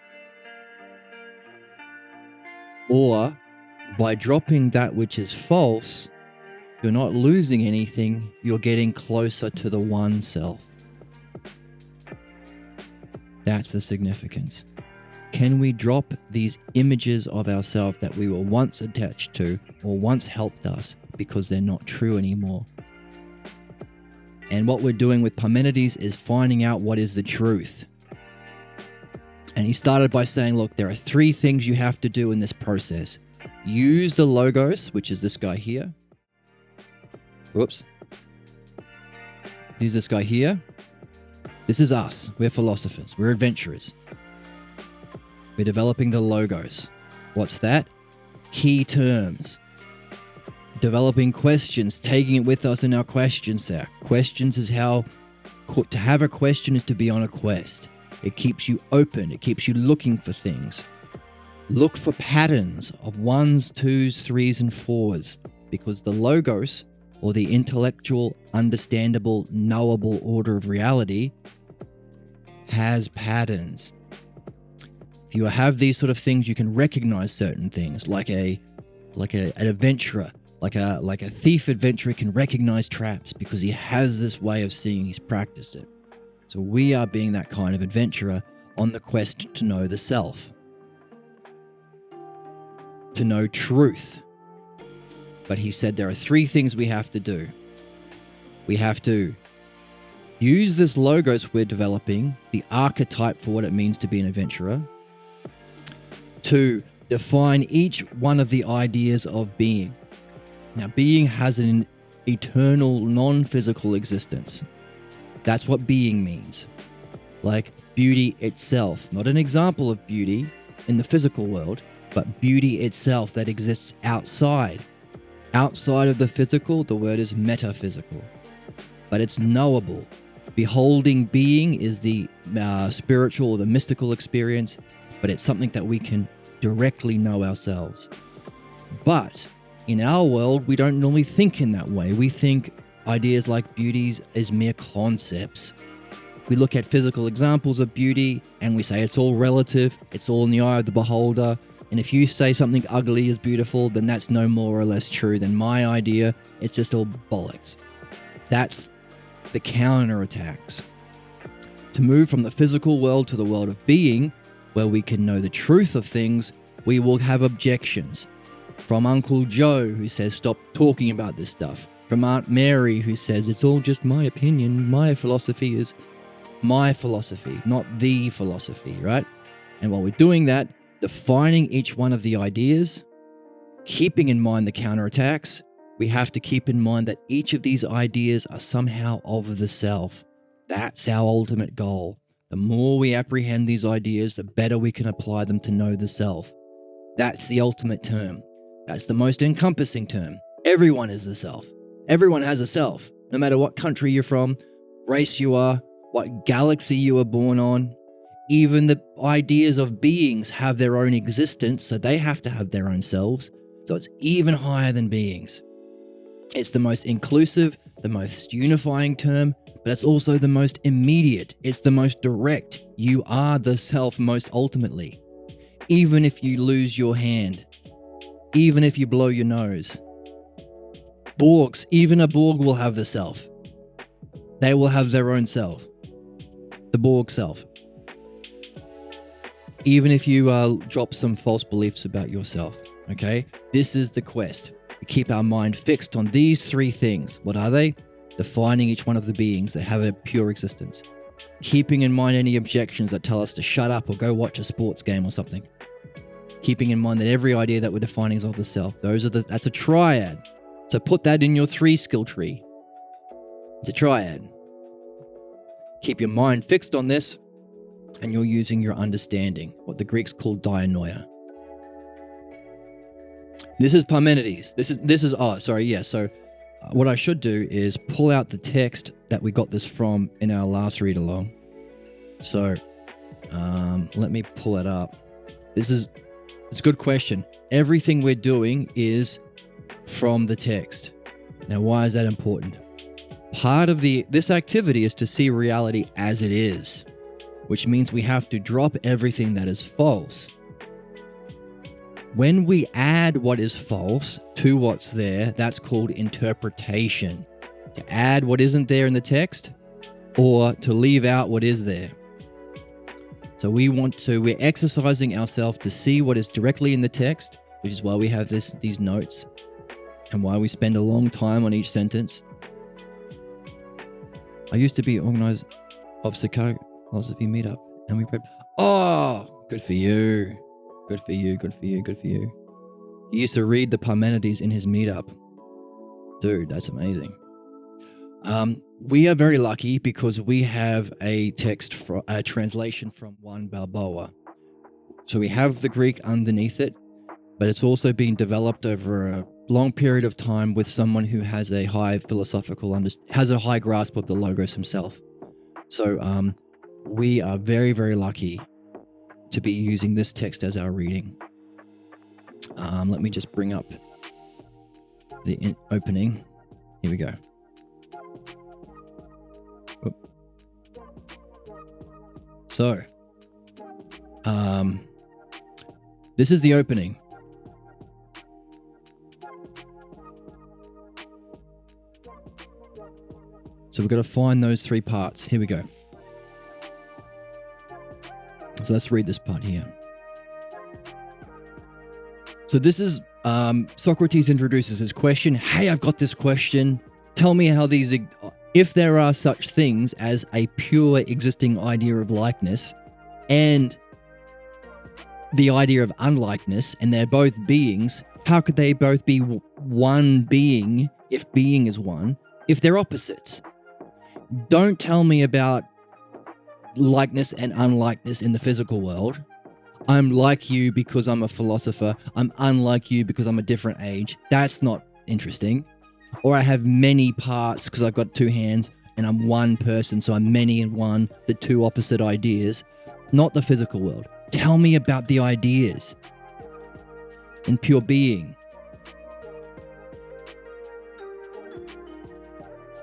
Or by dropping that which is false, you're not losing anything, you're getting closer to the one self. That's the significance. Can we drop these images of ourselves that we were once attached to or once helped us because they're not true anymore? And what we're doing with Parmenides is finding out what is the truth. And he started by saying, look, there are 3 things you have to do in this process. Use the logos, which is this guy here. Whoops. Here's this guy here. This is us. We're philosophers. We're adventurers. We're developing the logos. What's that? Key terms. Developing questions, taking it with us in our question set. Questions is how, to have a question is to be on a quest. It keeps you open. It keeps you looking for things. Look for patterns of 1s, 2s, 3s, and 4s, because the logos, or the intellectual, understandable, knowable order of reality, has patterns. If you have these sort of things, you can recognize certain things, like an adventurer Like a thief adventurer can recognize traps because he has this way of seeing, he's practiced it. So we are being that kind of adventurer on the quest to know the self, to know truth. But he said there are 3 things we have to do. We have to use this logos we're developing, the archetype for what it means to be an adventurer, to define each one of the ideas of being. Now, being has an eternal, non-physical existence. That's what being means. Like beauty itself, not an example of beauty in the physical world, but beauty itself that exists outside. Outside of the physical, the word is metaphysical, but it's knowable. Beholding being is the spiritual or the mystical experience, but it's something that we can directly know ourselves. But in our world, we don't normally think in that way. We think ideas like beauty as mere concepts. We look at physical examples of beauty and we say it's all relative, it's all in the eye of the beholder. And if you say something ugly is beautiful, then that's no more or less true than my idea. It's just all bollocks. That's the counterattacks. To move from the physical world to the world of being, where we can know the truth of things, we will have objections. From Uncle Joe, who says, stop talking about this stuff. From Aunt Mary, who says, it's all just my opinion. My philosophy is my philosophy, not the philosophy, right? And while we're doing that, defining each one of the ideas, keeping in mind the counterattacks, we have to keep in mind that each of these ideas are somehow of the self. That's our ultimate goal. The more we apprehend these ideas, the better we can apply them to know the self. That's the ultimate term. That's the most encompassing term. Everyone is the self. Everyone has a self, no matter what country you're from, race you are, what galaxy you were born on. Even the ideas of beings have their own existence, so they have to have their own selves. So it's even higher than beings. It's the most inclusive, the most unifying term, but it's also the most immediate. It's the most direct. You are the self most ultimately. Even if you lose your hand, even if you blow your nose. Borgs, even a Borg will have the self. They will have their own self. The Borg self. Even if you drop some false beliefs about yourself, okay? This is the quest. We keep our mind fixed on these 3 things. What are they? Defining each one of the beings that have a pure existence. Keeping in mind any objections that tell us to shut up or go watch a sports game or something. Keeping in mind that every idea that we're defining is of the self. That's a triad. So put that in your 3 skill tree. It's a triad. Keep your mind fixed on this, and you're using your understanding, what the Greeks call dianoia. This is Parmenides. So what I should do is pull out the text that we got this from in our last read along. So let me pull it up. It's a good question. Everything we're doing is from the text. Now, why is that important? Part of this activity is to see reality as it is, which means we have to drop everything that is false. When we add what is false to what's there, that's called interpretation. To add what isn't there in the text, or to leave out what is there. So we're exercising ourselves to see what is directly in the text, which is why we have these notes, and why we spend a long time on each sentence. I used to be organized of Chicago Philosophy Meetup, and we read. Oh, good for you. Good for you, good for you, good for you. He used to read the Parmenides in his meetup. Dude, that's amazing. We are very lucky because we have a translation from Juan Balboa. So we have the Greek underneath it, but it's also been developed over a long period of time with someone who has a high has a high grasp of the logos himself. So we are very, very lucky to be using this text as our reading. Let me just bring up the opening. Here we go. Oop. So, this is the opening. So we've got to find those three parts. Here we go. So let's read this part here. So this is Socrates introduces his question. Hey, I've got this question. Tell me how these, if there are such things as a pure existing idea of likeness and the idea of unlikeness, and they're both beings, how could they both be one being, if being is one, if they're opposites? Don't tell me about likeness and unlikeness in the physical world. I'm like you because I'm a philosopher. I'm unlike you because I'm a different age. That's not interesting. Or I have many parts because I've got two hands and I'm one person, so I'm many in one, the two opposite ideas. Not the physical world. Tell me about the ideas in pure being.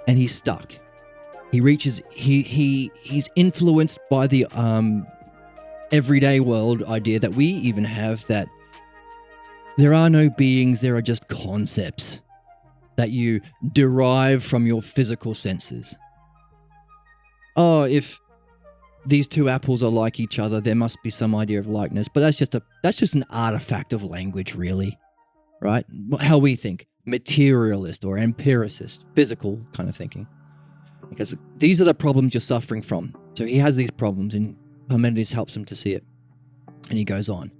And he's stuck. He reaches, he's influenced by the everyday world idea that we even have, that there are no beings, there are just concepts that you derive from your physical senses. Oh, if these two apples are like each other, there must be some idea of likeness, but that's just an artifact of language, really, right? How we think, materialist or empiricist, physical kind of thinking. Because these are the problems you're suffering from. So he has these problems, and Parmenides helps him to see it. And he goes on.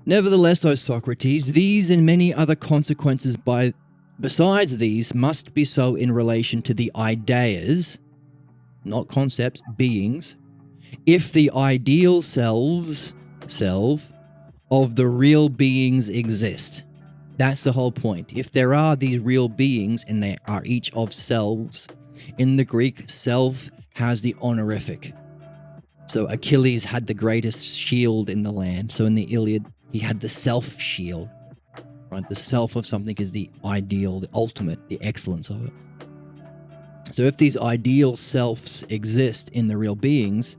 Nevertheless, O Socrates, these and many other consequences besides these must be so in relation to the ideas, not concepts, beings, if the ideal self of the real beings exist. That's the whole point. If there are these real beings and they are each of selves, in the Greek, self has the honorific. So Achilles had the greatest shield in the land. So in the Iliad, he had the self shield, right? The self of something is the ideal, the ultimate, the excellence of it. So if these ideal selves exist in the real beings,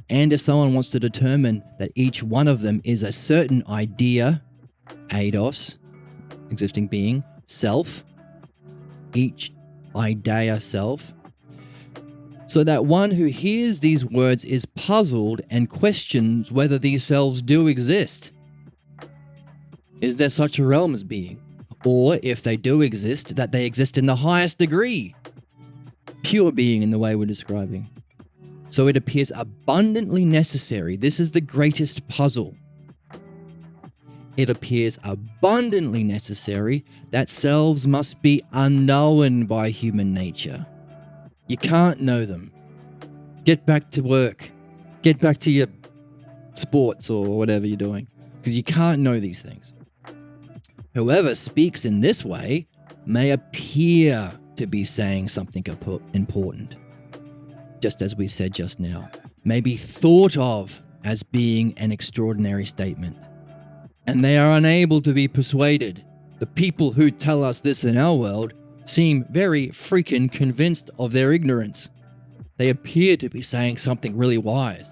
and if someone wants to determine that each one of them is a certain idea, eidos, existing being, self, each idea self, so that one who hears these words is puzzled and questions whether these selves do exist. Is there such a realm as being? Or if they do exist, that they exist in the highest degree, pure being in the way we're describing. So it appears abundantly necessary. This is the greatest puzzle. It appears abundantly necessary that selves must be unknown by human nature. You can't know them. Get back to work. Get back to your sports or whatever you're doing, because you can't know these things. Whoever speaks in this way may appear to be saying something important, just as we said just now, may be thought of as being an extraordinary statement. And they are unable to be persuaded. The people who tell us this in our world seem very freaking convinced of their ignorance. They appear to be saying something really wise.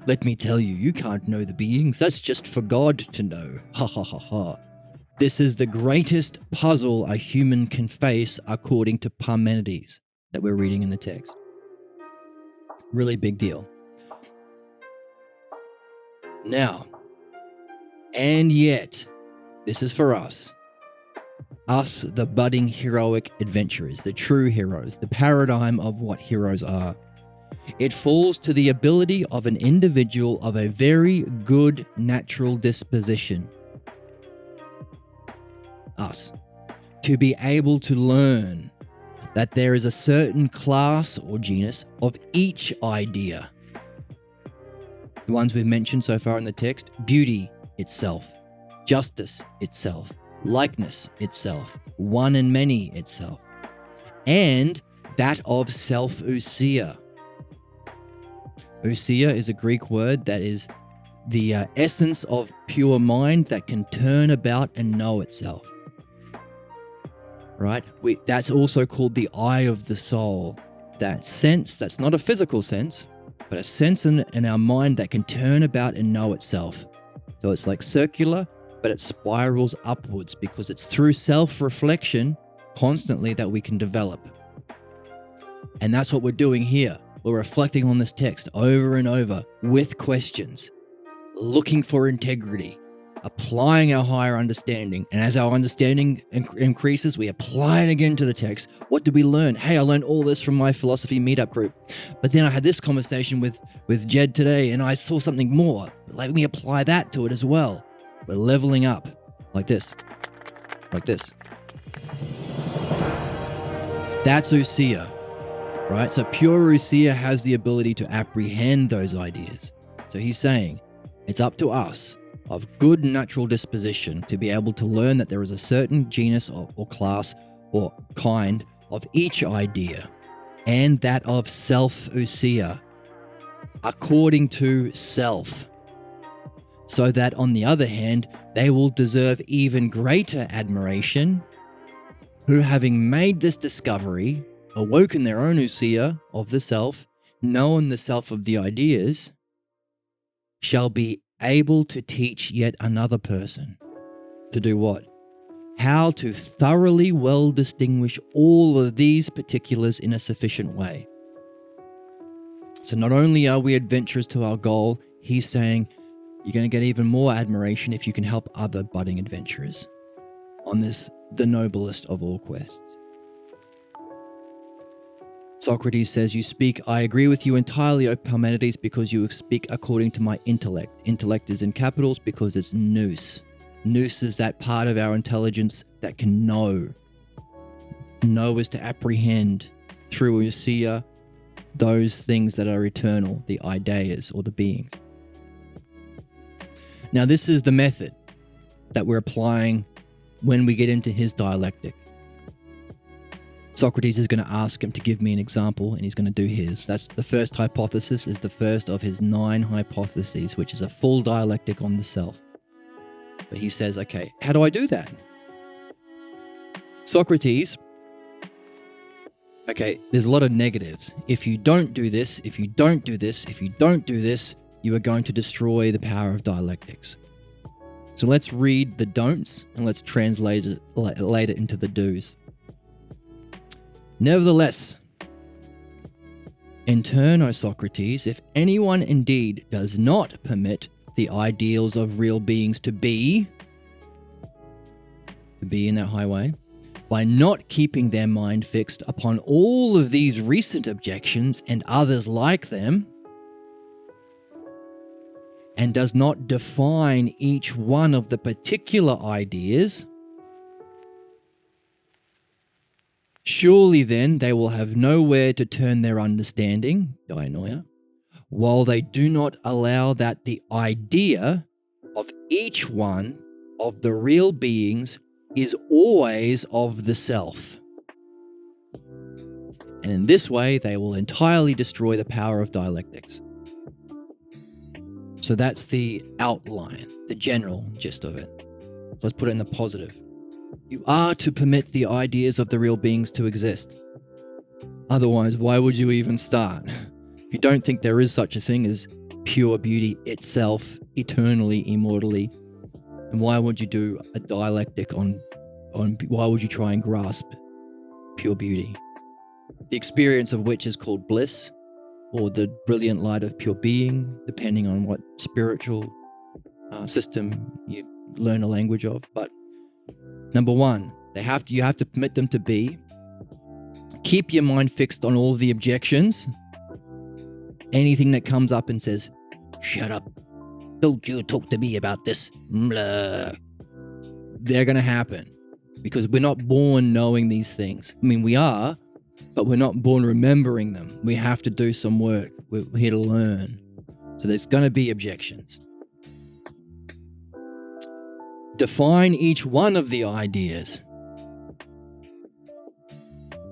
Let me tell you, you can't know the beings. That's just for God to know. Ha ha ha ha. This is the greatest puzzle a human can face according to Parmenides that we're reading in the text. Really big deal. Now, and yet, this is for us, the budding heroic adventurers, the true heroes, the paradigm of what heroes are. It falls to the ability of an individual of a very good natural disposition, us, to be able to learn that there is a certain class or genus of each idea. The ones we've mentioned so far in the text: beauty itself, justice itself, likeness itself, one and many itself, and that of self-ousia. Ousia is a Greek word that is the essence of pure mind that can turn about and know itself. Right? That's also called the eye of the soul. That sense, that's not a physical sense, but a sense in our mind that can turn about and know itself. So it's like circular, but it spirals upwards because it's through self-reflection constantly that we can develop. And that's what we're doing here. We're reflecting on this text over and over with questions, looking for integrity, applying our higher understanding. And as our understanding increases, we apply it again to the text. What did we learn? Hey, I learned all this from my philosophy meetup group. But then I had this conversation with Jed today, and I saw something more. Let me apply that to it as well. We're leveling up like this, like this. That's ousia, right? So pure ousia has the ability to apprehend those ideas. So he's saying it's up to us of good natural disposition to be able to learn that there is a certain genus or class or kind of each idea, and that of self-ousia, according to self, so that on the other hand, they will deserve even greater admiration, who having made this discovery, awoken their own ousia of the self, known the self of the ideas, shall be able to teach yet another person. To do what? How to thoroughly well distinguish all of these particulars in a sufficient way. So not only are we adventurous to our goal, he's saying you're going to get even more admiration if you can help other budding adventurers on this, the noblest of all quests. Socrates says, you speak, I agree with you entirely, O Parmenides, because you speak according to my intellect. Intellect is in capitals because it's nous. Nous is that part of our intelligence that can know. Know is to apprehend through ousia those things that are eternal, the ideas or the beings. Now, this is the method that we're applying when we get into his dialectic. Socrates is going to ask him to give me an example, and he's going to do his. That's the first hypothesis, is the first of his 9 hypotheses, which is a full dialectic on the self. But he says, okay, how do I do that? Socrates, okay, there's a lot of negatives. If you don't do this, if you don't do this, if you don't do this, you are going to destroy the power of dialectics. So let's read the don'ts and let's translate it into the do's. Nevertheless, in turn, O Socrates, if anyone indeed does not permit the ideals of real beings to be in that high way, by not keeping their mind fixed upon all of these recent objections and others like them, and does not define each one of the particular ideas, surely then they will have nowhere to turn their understanding, dianoia, while they do not allow that the idea of each one of the real beings is always of the self. And in this way, they will entirely destroy the power of dialectics. So that's the outline, the general gist of it. Let's put it in the positive. You are to permit the ideas of the real beings to exist. Otherwise, why would you even start? If you don't think there is such a thing as pure beauty itself, eternally, immortally, and why would you do a dialectic on why would you try and grasp pure beauty? The experience of which is called bliss, or the brilliant light of pure being, depending on what spiritual system you learn a language of. But number one, you have to permit them to be. Keep your mind fixed on all of the objections. Anything that comes up and says, shut up, don't you talk to me about this, blah. They're going to happen because we're not born knowing these things. I mean, we are, but we're not born remembering them. We have to do some work. We're here to learn. So there's going to be objections. Define each one of the ideas.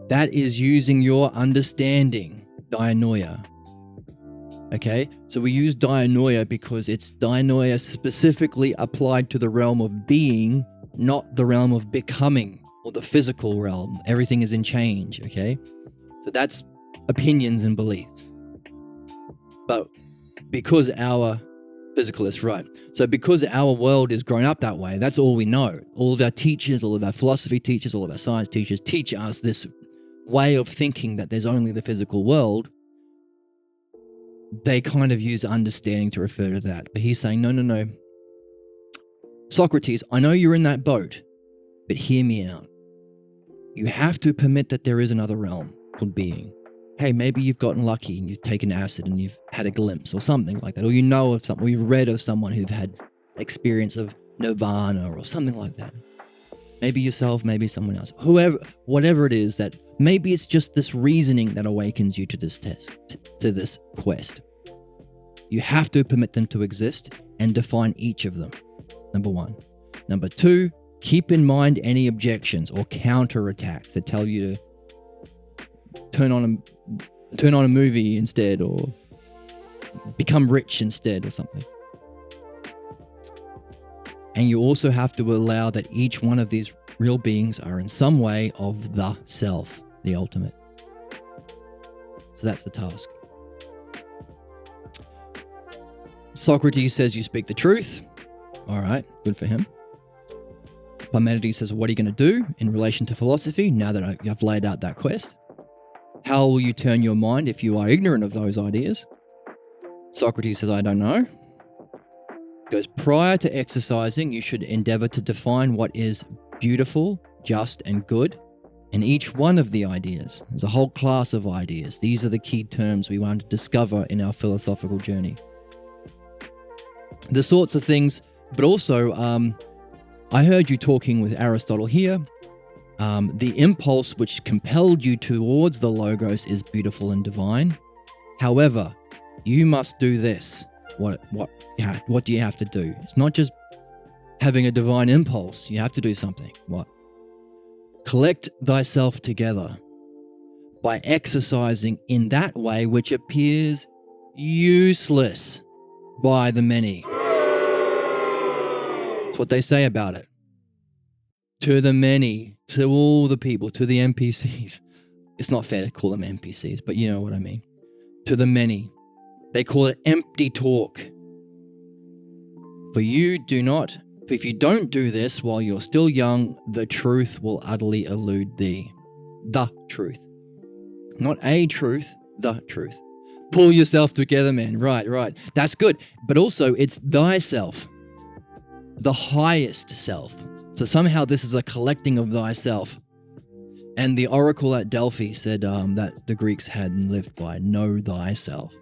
That is using your understanding, dianoia. Okay, so we use dianoia because it's dianoia specifically applied to the realm of being, not the realm of becoming or the physical realm. Everything is in change, okay? So that's opinions and beliefs. But because our physicalists, right? So because our world is grown up that way, that's all we know. All of our teachers, all of our philosophy teachers, all of our science teachers teach us this way of thinking that there's only the physical world, they kind of use understanding to refer to that. But he's saying, no. Socrates, I know you're in that boat, but hear me out. You have to permit that there is another realm called being. Hey, maybe you've gotten lucky and you've taken acid and you've had a glimpse or something like that. Or you know of something, or you've read of someone who've had experience of nirvana or something like that. Maybe yourself, maybe someone else. Whoever, whatever it is, that maybe it's just this reasoning that awakens you to this test, to this quest. You have to permit them to exist and define each of them. Number one. Number two, keep in mind any objections or counterattacks that tell you to turn on a movie instead, or become rich instead, or something. And you also have to allow that each one of these real beings are in some way of the self, the ultimate. So that's the task. Socrates says you speak the truth. All right, good for him. Parmenides says, what are you going to do in relation to philosophy now that I've laid out that quest? How will you turn your mind if you are ignorant of those ideas? Socrates says, I don't know. Goes, prior to exercising, you should endeavor to define what is beautiful, just, and good in each one of the ideas. There's a whole class of ideas. These are the key terms we want to discover in our philosophical journey. The sorts of things, but also, I heard you talking with Aristotle here. The impulse which compelled you towards the Logos is beautiful and divine. However, you must do this. What do you have to do? It's not just having a divine impulse. You have to do something. What? Collect thyself together by exercising in that way which appears useless by the many. That's what they say about it. To the many, to all the people, to the NPCs. It's not fair to call them NPCs, but you know what I mean. To the many. They call it empty talk. If you don't do this while you're still young, the truth will utterly elude thee. The truth. Not a truth, the truth. Pull yourself together, man. Right. That's good. But also, it's thyself. The highest self. So somehow this is a collecting of thyself. And the oracle at Delphi said that the Greeks had lived by know thyself.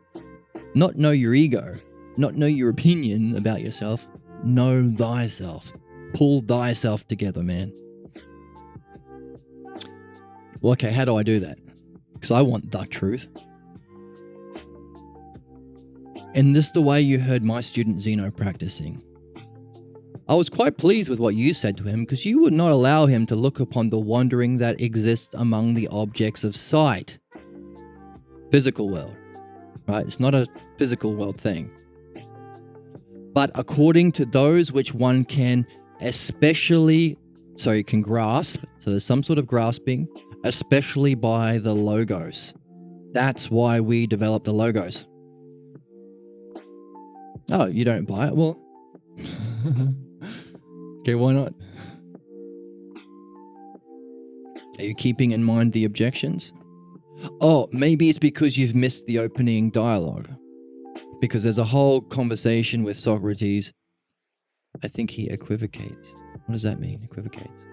Not know your ego, not know your opinion about yourself. Know thyself. Pull thyself together, man. Well, okay, how do I do that? Because I want the truth. And this is the way you heard my student Zeno practicing. I was quite pleased with what you said to him, because you would not allow him to look upon the wandering that exists among the objects of sight. Physical world, right? It's not a physical world thing. But according to those which one can can grasp, so there's some sort of grasping, especially by the Logos. That's why we developed the Logos. Oh, you don't buy it? Well, okay, why not? Are you keeping in mind the objections? Oh, maybe it's because you've missed the opening dialogue. Because there's a whole conversation with Socrates. I think he equivocates. What does that mean, equivocates?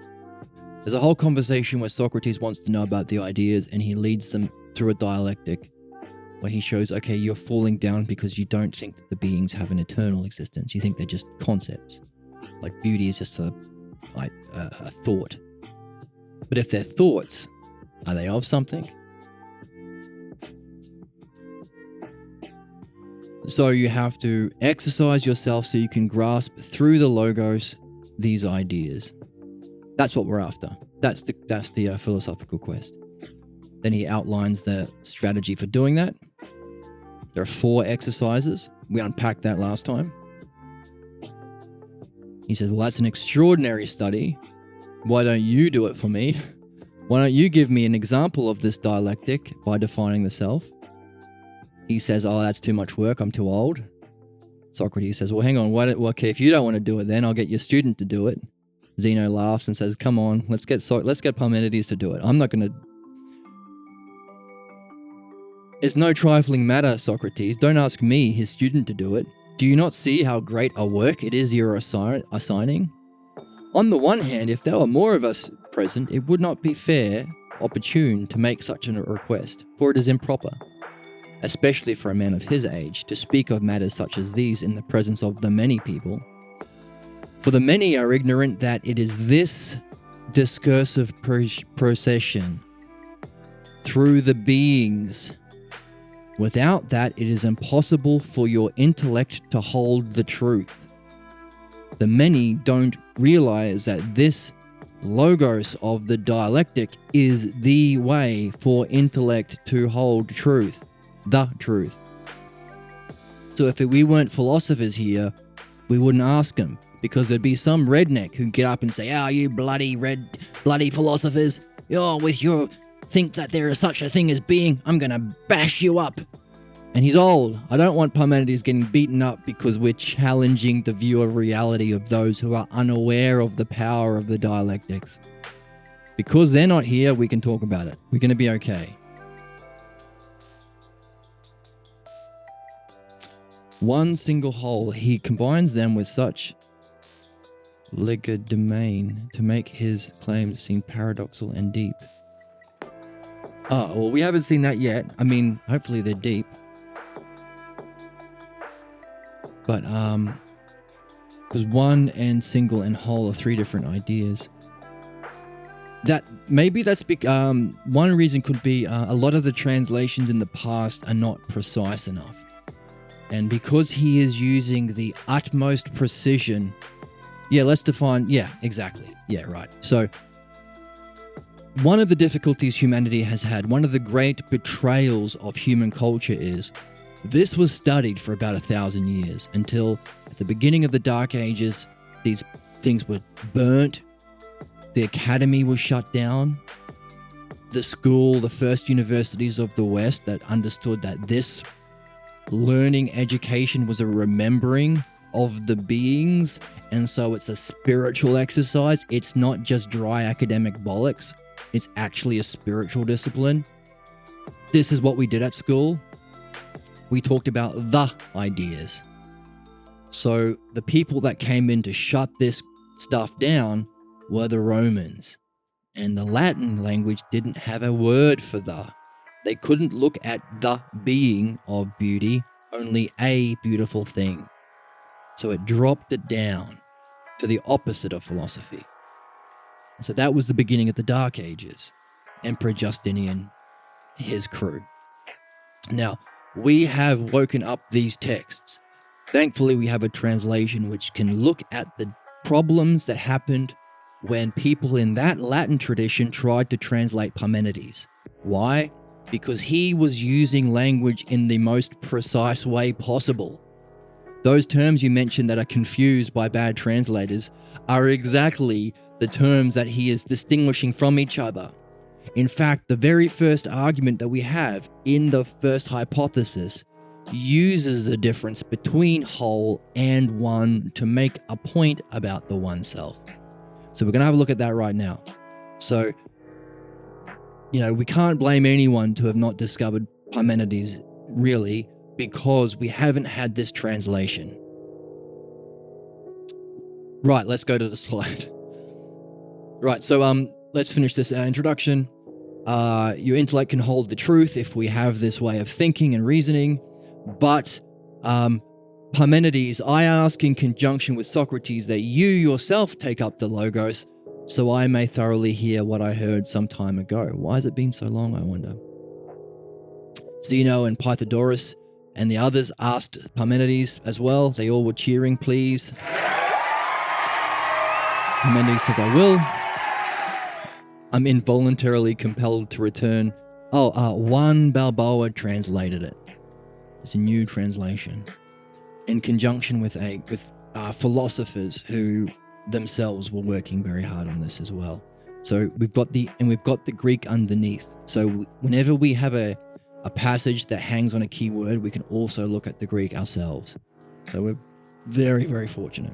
There's a whole conversation where Socrates wants to know about the ideas, and he leads them through a dialectic where he shows, okay, you're falling down because you don't think that the beings have an eternal existence. You think they're just concepts. Like beauty is just a thought. But if they're thoughts, are they of something? So you have to exercise yourself so you can grasp through the Logos these ideas. That's what we're after. That's the philosophical quest. Then he outlines the strategy for doing that. There are 4 exercises. We unpacked that last time. He says, well, that's an extraordinary study. Why don't you do it for me? Why don't you give me an example of this dialectic by defining the self? He says, oh, that's too much work. I'm too old. Socrates says, well, hang on. Okay, if you don't want to do it, then I'll get your student to do it. Zeno laughs and says, come on, let's get Parmenides to do it. I'm not going to It's no trifling matter, Socrates. Don't ask me, his student, to do it. Do you not see how great a work it is you're assigning? On the one hand, if there were more of us present, it would not be fair, opportune to make such a request, for it is improper, especially for a man of his age, to speak of matters such as these in the presence of the many people. For the many are ignorant that it is this discursive procession through the beings. Without that, it is impossible for your intellect to hold the truth. The many don't realize that this logos of the dialectic is the way for intellect to hold truth, the truth. So if we weren't philosophers here, we wouldn't ask them, because there'd be some redneck who'd get up and say, "Oh, you bloody philosophers, you're with your think that there is such a thing as being, I'm gonna bash you up." And he's old. I don't want Parmenides getting beaten up because we're challenging the view of reality of those who are unaware of the power of the dialectics. Because they're not here, we can talk about it. We're going to be okay. One single whole, he combines them with such legerdemain to make his claims seem paradoxal and deep. Oh, well, we haven't seen that yet. I mean, hopefully they're deep. But, because one and single and whole are three different ideas. That maybe that's one reason could be a lot of the translations in the past are not precise enough. And because he is using the utmost precision, let's define, exactly. Yeah, right. So, one of the difficulties humanity has had, one of the great betrayals of human culture is, this was studied for about 1,000 years until at the beginning of the Dark Ages, these things were burnt, the academy was shut down, the first universities of the West that understood that this learning education was a remembering of the beings, and so it's a spiritual exercise. It's not just dry academic bollocks. It's actually a spiritual discipline. This is what we did at school. We talked about the ideas. So the people that came in to shut this stuff down were the Romans. And the Latin language didn't have a word for the. They couldn't look at the being of beauty, only a beautiful thing. So it dropped it down to the opposite of philosophy. So that was the beginning of the Dark Ages. Emperor Justinian, his crew. Now, we have woken up these texts. Thankfully, we have a translation which can look at the problems that happened when people in that Latin tradition tried to translate Parmenides. Why? Because he was using language in the most precise way possible. Those terms you mentioned that are confused by bad translators are exactly the terms that he is distinguishing from each other. In fact, the very first argument that we have in the first hypothesis uses the difference between whole and one to make a point about the one self. So we're going to have a look at that right now. So, we can't blame anyone to have not discovered Parmenides, really, because we haven't had this translation. Right, let's go to the slide. Right, so let's finish this introduction. Your intellect can hold the truth if we have this way of thinking and reasoning, but Parmenides, I ask in conjunction with Socrates that you yourself take up the logos, so I may thoroughly hear what I heard some time ago. Why has it been so long, I wonder? Zeno and Pythagoras and the others asked Parmenides as well. They all were cheering, please. Parmenides says, I will. I'm involuntarily compelled to return. Juan Balboa translated it. It's a new translation in conjunction with philosophers who themselves were working very hard on this as well. So we've got the Greek underneath. So whenever we have a passage that hangs on a key word, we can also look at the Greek ourselves. So we're very, very fortunate.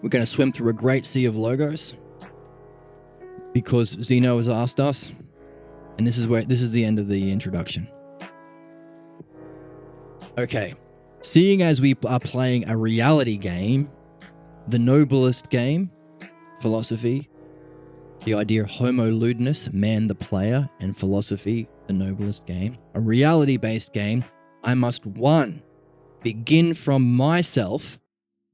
We're going to swim through a great sea of logos because Zeno has asked us. And this is the end of the introduction. Okay. Seeing as we are playing a reality game, the noblest game, philosophy, the idea of homo ludinus, man the player, and philosophy, the noblest game, a reality-based game, I must, 1, begin from myself.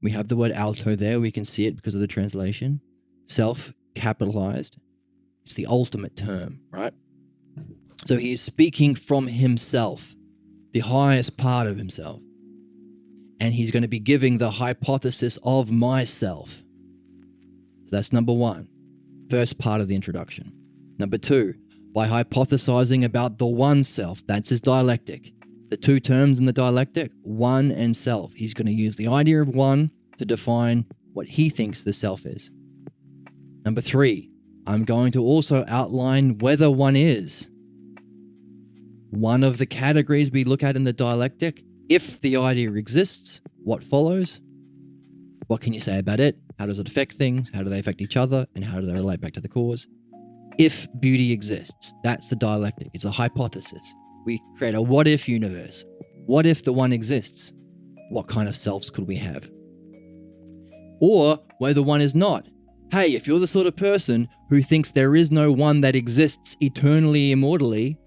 We have the word alto there. We can see it because of the translation. Self capitalized. It's the ultimate term, right? So he is speaking from himself, the highest part of himself. And he's going to be giving the hypothesis of myself. So that's number 1, first part of the introduction. Number 2, by hypothesizing about the one self, that's his dialectic. The 2 terms in the dialectic, one and self. He's going to use the idea of one to define what he thinks the self is. Number 3, I'm going to also outline whether one is. One of the categories we look at in the dialectic, if the idea exists, what follows? What can you say about it? How does it affect things? How do they affect each other? And how do they relate back to the cause? If beauty exists, that's the dialectic. It's a hypothesis. We create a what-if universe. What if the one exists? What kind of selves could we have? Or whether one is not. Hey, if you're the sort of person who thinks there is no one that exists eternally, immortally,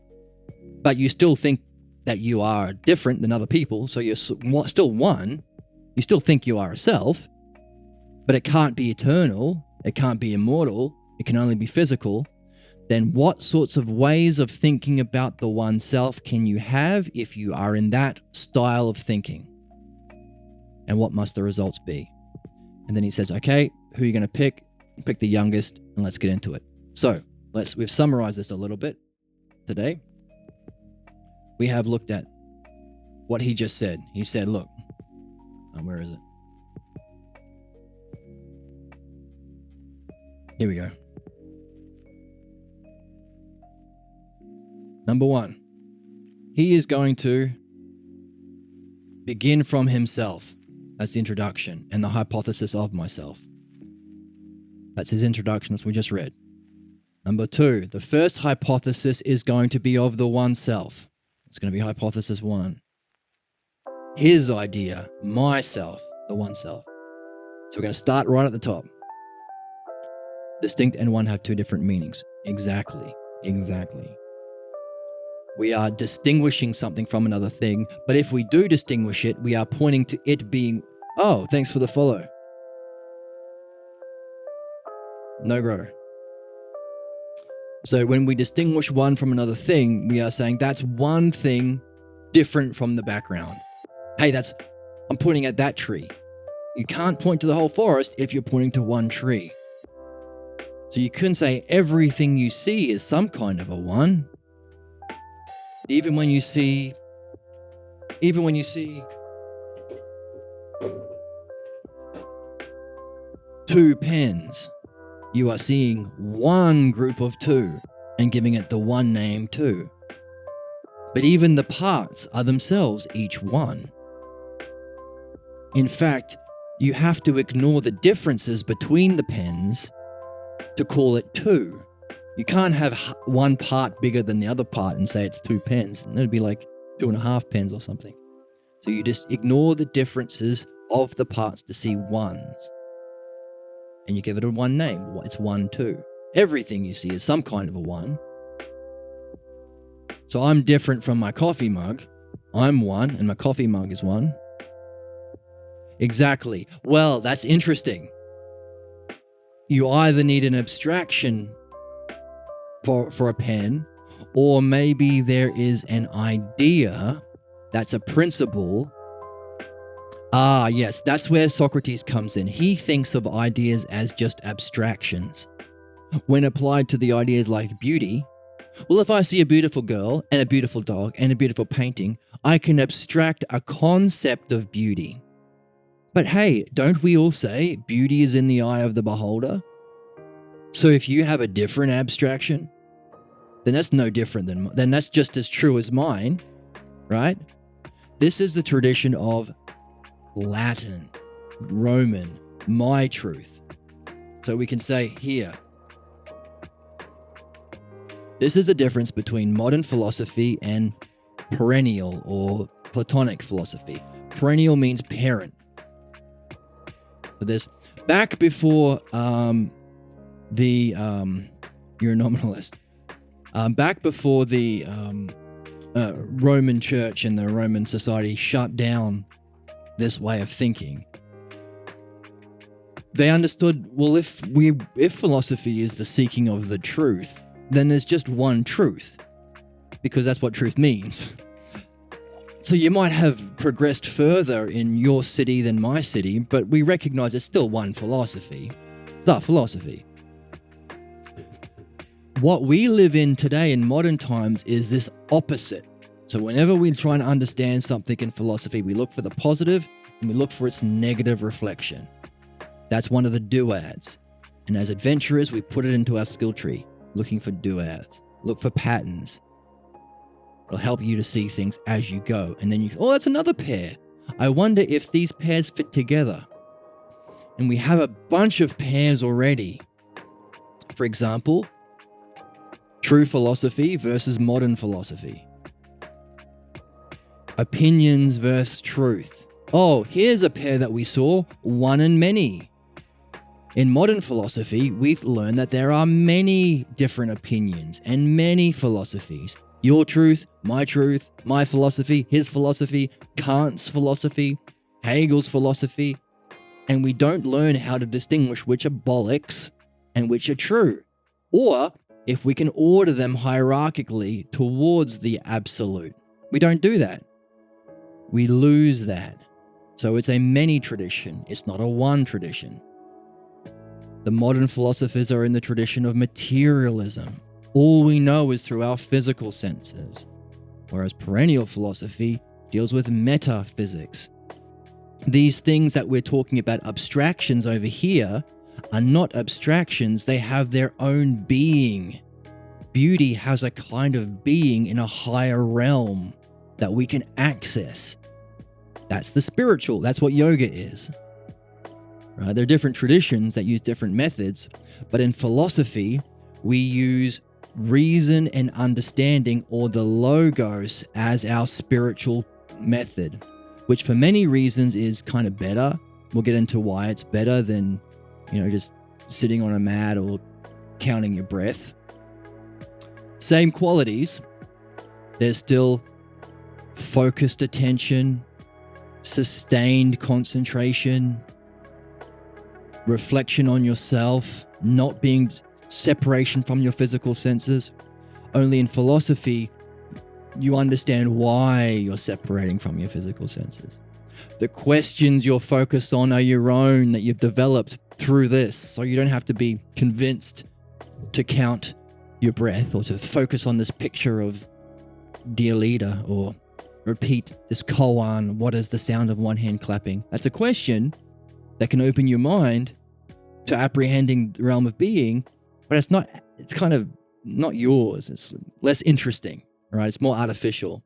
but you still think that you are different than other people, so you're still one, you still think you are a self, but it can't be eternal, it can't be immortal, it can only be physical, then what sorts of ways of thinking about the one self can you have if you are in that style of thinking? And what must the results be? And then he says, okay, who are you going to pick? Pick the youngest, and let's get into it. So we've summarized this a little bit today. We have looked at what he just said. He said, look, where is it? Here we go. Number 1, he is going to begin from himself. That's the introduction and the hypothesis of myself. That's his introduction, as we just read. Number 2, the first hypothesis is going to be of the one self. It's going to be hypothesis 1. His idea, myself, the one self. So we're going to start right at the top. Distinct and one have 2 different meanings. Exactly. We are distinguishing something from another thing, but if we do distinguish it, we are pointing to it being, oh, thanks for the follow. No grow. So when we distinguish one from another thing, we are saying that's one thing different from the background. Hey, I'm pointing at that tree. You can't point to the whole forest if you're pointing to one tree. So you couldn't say everything you see is some kind of a one. Even when you see 2 pens, you are seeing one group of 2 and giving it the one name 2. But even the parts are themselves each one. In fact, you have to ignore the differences between the pens to call it 2. You can't have one part bigger than the other part and say it's 2 pens. It'd be like 2.5 pens or something. So you just ignore the differences of the parts to see ones. And you give it a one name. It's 1, 2. Everything you see is some kind of a one. So I'm different from my coffee mug. I'm 1 and my coffee mug is 1. Exactly. Well, that's interesting. You either need an abstraction for a pen, or maybe there is an idea that's a principle. Ah, yes, that's where Socrates comes in. He thinks of ideas as just abstractions. When applied to the ideas like beauty, well, if I see a beautiful girl and a beautiful dog and a beautiful painting, I can abstract a concept of beauty. But hey, don't we all say beauty is in the eye of the beholder? So if you have a different abstraction, then that's no different then that's just as true as mine, right? This is the tradition of Latin, Roman, my truth. So we can say here, This is the difference between modern philosophy and perennial or Platonic philosophy. Perennial means parent. So there's back before you're a nominalist. Back before the Roman Church and the Roman society shut down this way of thinking, they understood, well, if philosophy is the seeking of the truth, then there's just one truth, because that's what truth means. So you might have progressed further in your city than my city, but we recognize it's still one philosophy. It's our philosophy. What we live in today in modern times is this opposite. So whenever we try and understand something in philosophy, we look for the positive and we look for its negative reflection. That's one of the duads. And as adventurers, we put it into our skill tree, looking for duads. Look for patterns. It'll help you to see things as you go. And then oh, that's another pair. I wonder if these pairs fit together. And we have a bunch of pairs already. For example, true philosophy versus modern philosophy. Opinions versus truth. Oh, here's a pair that we saw, one and many. In modern philosophy, we've learned that there are many different opinions and many philosophies. Your truth, my philosophy, his philosophy, Kant's philosophy, Hegel's philosophy. And we don't learn how to distinguish which are bollocks and which are true. Or if we can order them hierarchically towards the absolute. We don't do that. We lose that. So it's a many tradition. It's not a one tradition. The modern philosophers are in the tradition of materialism. All we know is through our physical senses. Whereas perennial philosophy deals with metaphysics. These things that we're talking about, abstractions over here, are not abstractions. They have their own being. Beauty has a kind of being in a higher realm that we can access. That's the spiritual. That's what yoga is. Right? There are different traditions that use different methods, but in philosophy, we use reason and understanding, or the logos, as our spiritual method, which for many reasons is kind of better. We'll get into why it's better than, just sitting on a mat or counting your breath. Same qualities. There's still focused attention, sustained concentration, reflection on yourself, not being separation from your physical senses. Only in philosophy, you understand why you're separating from your physical senses. The questions you're focused on are your own, that you've developed through this. So you don't have to be convinced to count your breath or to focus on this picture of dear leader or repeat this koan, what is the sound of one hand clapping? That's a question that can open your mind to apprehending the realm of being, but it's kind of not yours. It's less interesting, right? It's more artificial.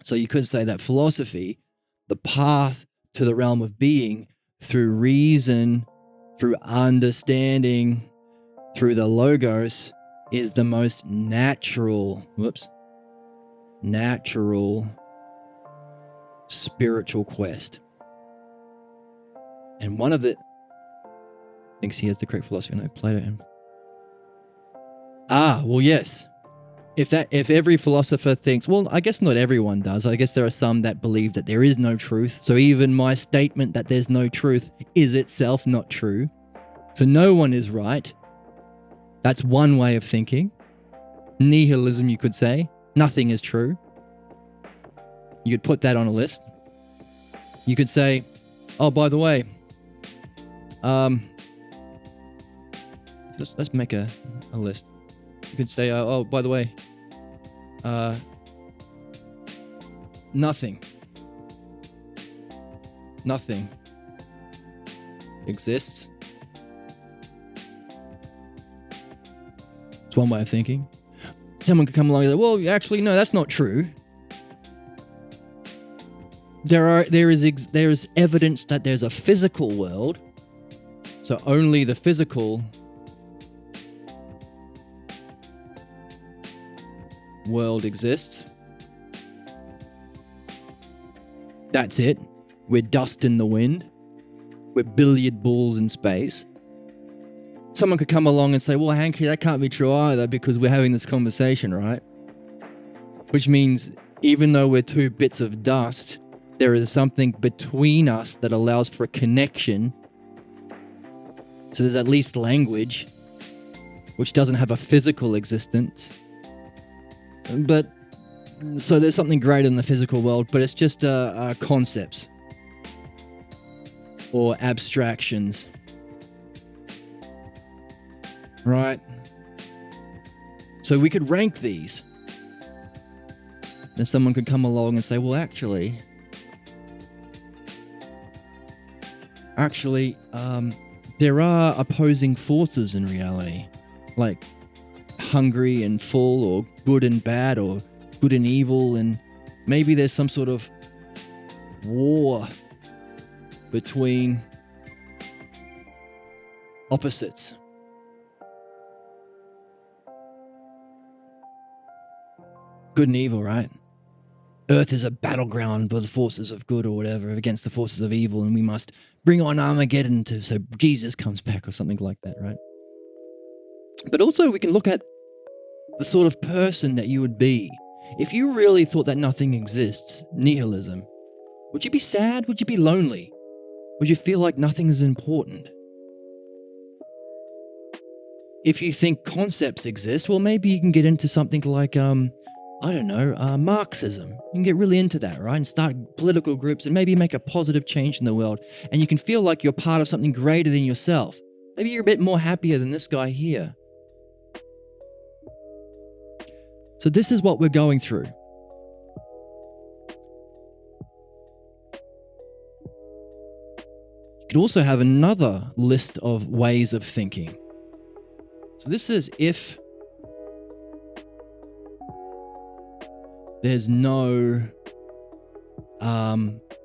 So you could say that philosophy, the path to the realm of being through reason, through understanding, through the logos, is the most natural spiritual quest. And one of the thinks he has the correct philosophy. No, Plato and well, yes. If every philosopher thinks, well, I guess not everyone does. I guess there are some that believe that there is no truth. So even my statement that there's no truth is itself not true. So no one is right. That's one way of thinking. Nihilism, you could say. Nothing is true. You could put that on a list. You could say, oh, by the way, let's make a list. You could say, oh, by the way, nothing exists. It's one way of thinking. Someone could come along and say, well, actually, no, that's not true. There is evidence that there's a physical world. So only the physical world exists. That's it. We're dust in the wind. We're billiard balls in space. Someone could come along and say, well, Hanky, that can't be true either because we're having this conversation, right? Which means even though we're two bits of dust, there is something between us that allows for a connection. So there's at least language, which doesn't have a physical existence. But so there's something great in the physical world, but it's just concepts or abstractions. Right? So we could rank these. Then someone could come along and say, well, actually, there are opposing forces in reality, like hungry and full, or good and bad, or good and evil, and maybe there's some sort of war between opposites. Good and evil, right? Earth is a battleground for the forces of good or whatever against the forces of evil, and we must bring on Armageddon so Jesus comes back or something like that, right? But also we can look at the sort of person that you would be if you really thought that nothing exists, nihilism. Would you be sad? Would you be lonely? Would you feel like nothing is important? If you think concepts exist, well, maybe you can get into something like, Marxism. You can get really into that, right? And start political groups and maybe make a positive change in the world. And you can feel like you're part of something greater than yourself. Maybe you're a bit more happier than this guy here. So this is what we're going through. You could also have another list of ways of thinking. So this is if there's no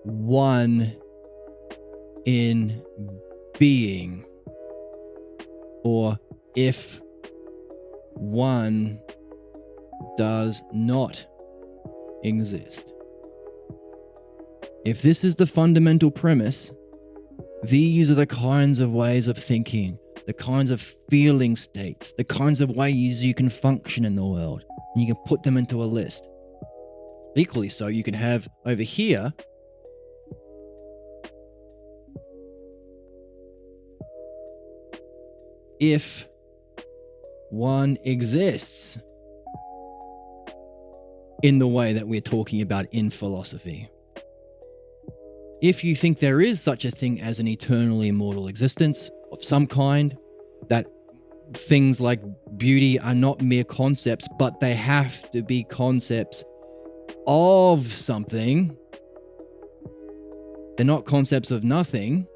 one in being, or if one does not exist. If this is the fundamental premise, these are the kinds of ways of thinking, the kinds of feeling states, the kinds of ways you can function in the world, and you can put them into a list. Equally so, you can have over here if one exists in the way that we're talking about in philosophy. If you think there is such a thing as an eternally immortal existence of some kind, that things like beauty are not mere concepts, but they have to be concepts of something. They're not concepts of nothing.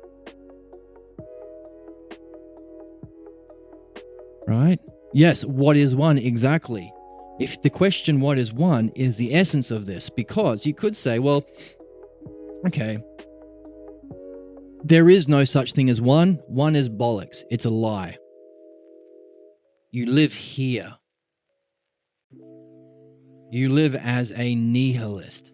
Right? Yes, what is one? Exactly. If the question what is one is the essence of this, because you could say, well, okay, there is no such thing as one. One is bollocks. It's a lie. You live here. You live as a nihilist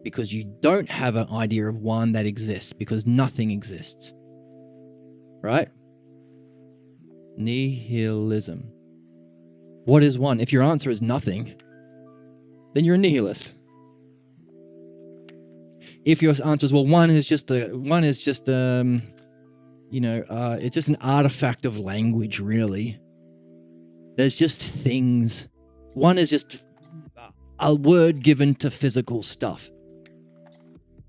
because you don't have an idea of one that exists, because nothing exists. Right? Nihilism. What is one? If your answer is nothing, then you're a nihilist. If your answer is, well, it's just an artifact of language, really. There's just things. One is just a word given to physical stuff.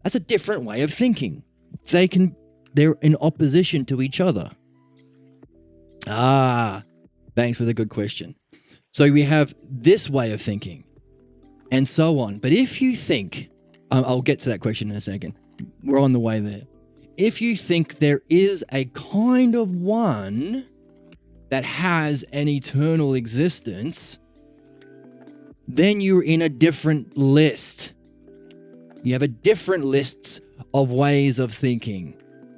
That's a different way of thinking. They're in opposition to each other. Thanks for the good question. So we have this way of thinking and so on. But if you think, I'll get to that question in a second. We're on the way there. If you think there is a kind of one that has an eternal existence, then you're in a different list. You have a different lists of ways of thinking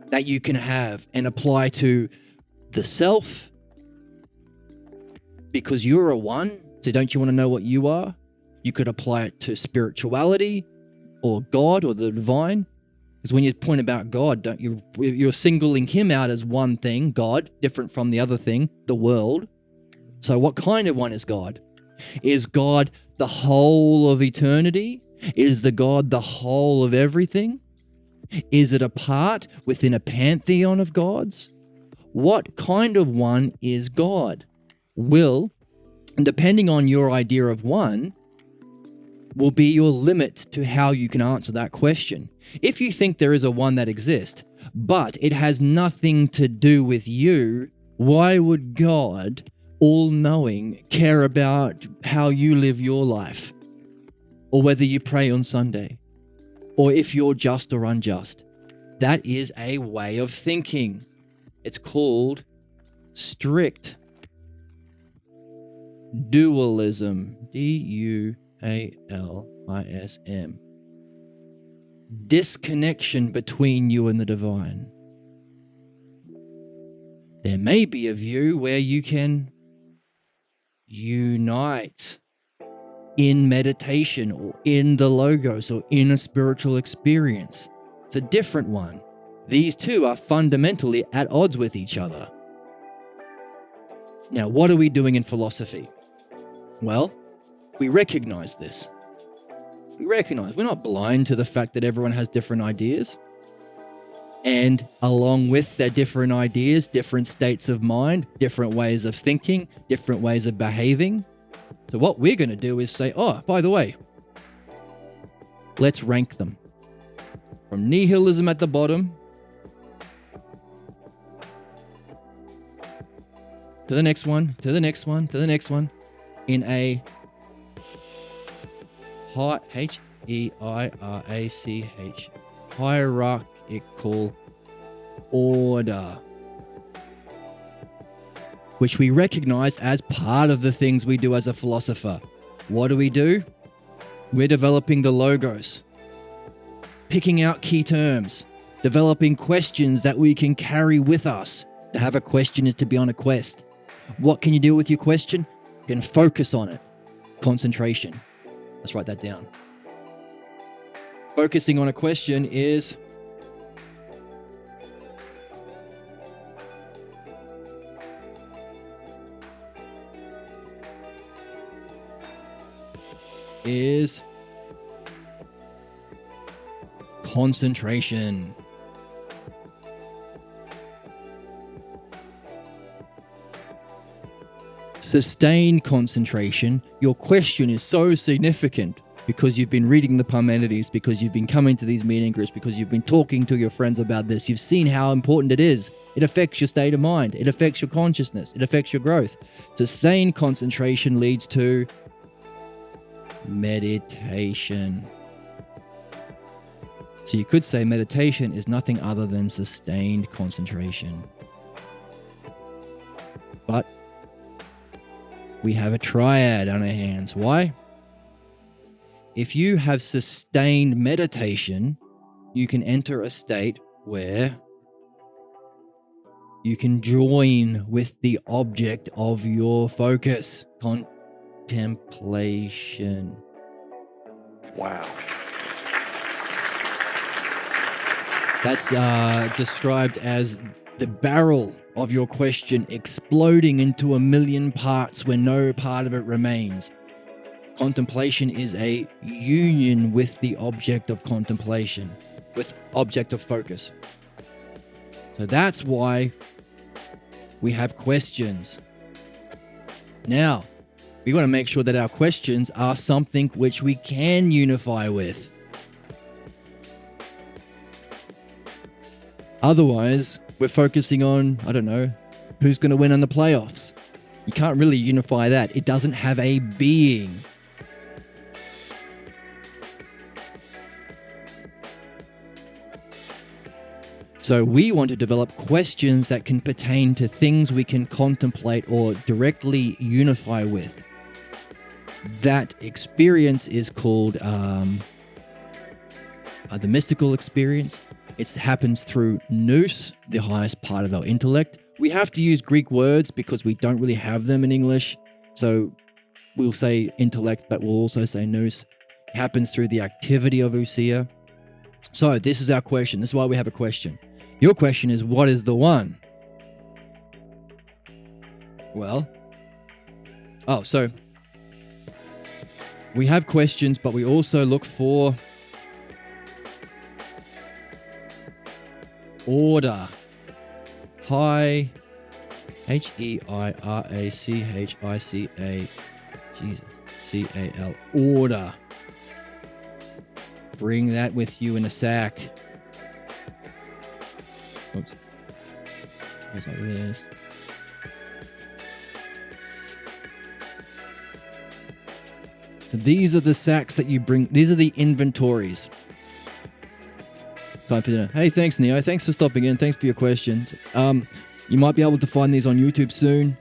that you can have and apply to the self, because you're a one, So don't you want to know what you are? You could apply it to spirituality or God or the divine. Because when you point about God, you're singling him out as one thing, God, different from the other thing, the world. So what kind of one is God? Is God the whole of eternity? Is the God the whole of everything? Is it a part within a pantheon of gods? What kind of one is God? Depending on your idea of one, will be your limit to how you can answer that question. If you think there is a one that exists, but it has nothing to do with you, why would God, all-knowing, care about how you live your life? Or whether you pray on Sunday? Or if you're just or unjust? That is a way of thinking. It's called strict dualism. D-U-A-L-I-S-M. Disconnection between you and the divine. There may be a view where you can unite in meditation or in the Logos or in a spiritual experience. It's a different one. These two are fundamentally at odds with each other. Now, what are we doing in philosophy? Well, we recognize this. We're not blind to the fact that everyone has different ideas. And along with their different ideas, different states of mind, different ways of thinking, different ways of behaving. So what we're going to do is say, oh, by the way, let's rank them. From nihilism at the bottom to the next one, to the next one, to the next one, in a H-E-I-R-A-C-H, hierarchical order, which we recognize as part of the things we do as a philosopher. What do? We're developing the Logos, picking out key terms, developing questions that we can carry with us. To have a question is to be on a quest. What can you do with your question? You can focus on it. Concentration. Let's write that down. Focusing on a question is concentration. Sustained concentration. Your question is so significant because you've been reading the Parmenides, because you've been coming to these meeting groups, because you've been talking to your friends about this. You've seen how important it is. It affects your state of mind. It affects your consciousness. It affects your growth. Sustained concentration leads to meditation. So you could say meditation is nothing other than sustained concentration. But we have a triad on our hands. Why? If you have sustained meditation, you can enter a state where you can join with the object of your focus. Contemplation.
Wow.
That's described as the barrel of your question exploding into a million parts where no part of it remains. Contemplation is a union with the object of contemplation, with object of focus. So that's why we have questions. Now, we want to make sure that our questions are something which we can unify with. Otherwise, we're focusing on, I don't know, who's going to win in the playoffs. You can't really unify that. It doesn't have a being. So we want to develop questions that can pertain to things we can contemplate or directly unify with. That experience is called the mystical experience. It happens through nous, the highest part of our intellect. We have to use Greek words because we don't really have them in English. So we'll say intellect, but we'll also say nous, happens through the activity of ousia. So this is our question. This is why we have a question. Your question is, what is the one? Well, so we have questions, but we also look for order. Hi, Heirachica, Jesus, CAL, order. Bring that with you in a sack. Oops. That's not what it is. So these are the sacks that you bring. These are the inventories. Time for dinner. Hey, thanks, Neo. Thanks for stopping in. Thanks for your questions. You might be able to find these on YouTube soon.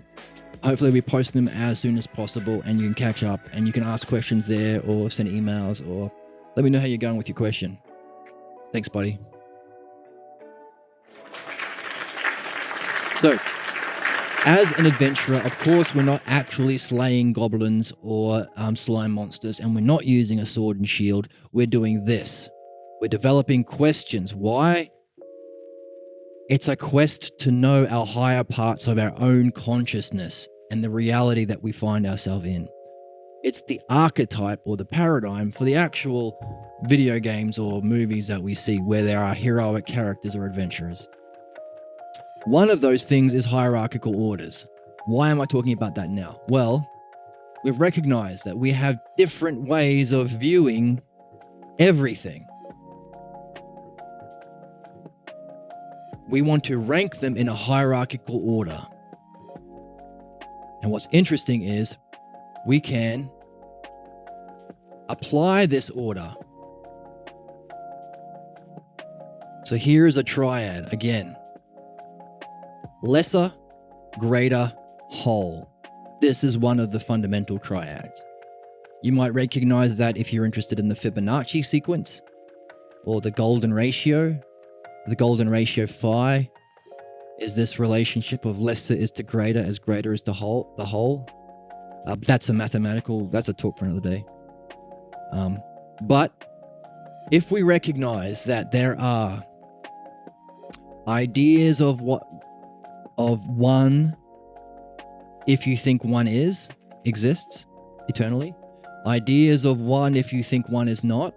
Hopefully we post them as soon as possible and you can catch up and you can ask questions there or send emails or let me know how you're going with your question. Thanks, buddy. So, as an adventurer, of course, we're not actually slaying goblins or slime monsters, and we're not using a sword and shield. We're doing this. We're developing questions. Why? It's a quest to know our higher parts of our own consciousness and the reality that we find ourselves in. It's the archetype or the paradigm for the actual video games or movies that we see where there are heroic characters or adventurers. One of those things is hierarchical orders. Why am I talking about that now? Well, we've recognized that we have different ways of viewing everything. We want to rank them in a hierarchical order. And what's interesting is we can apply this order. So here is a triad again. Lesser, greater, whole. This is one of the fundamental triads. You might recognize that if you're interested in the Fibonacci sequence or the golden ratio. The golden ratio phi is this relationship of lesser is to greater as greater is to whole. The whole. That's a talk for another day. But if we recognize that there are ideas of one, if you think one exists eternally, ideas of one if you think one is not,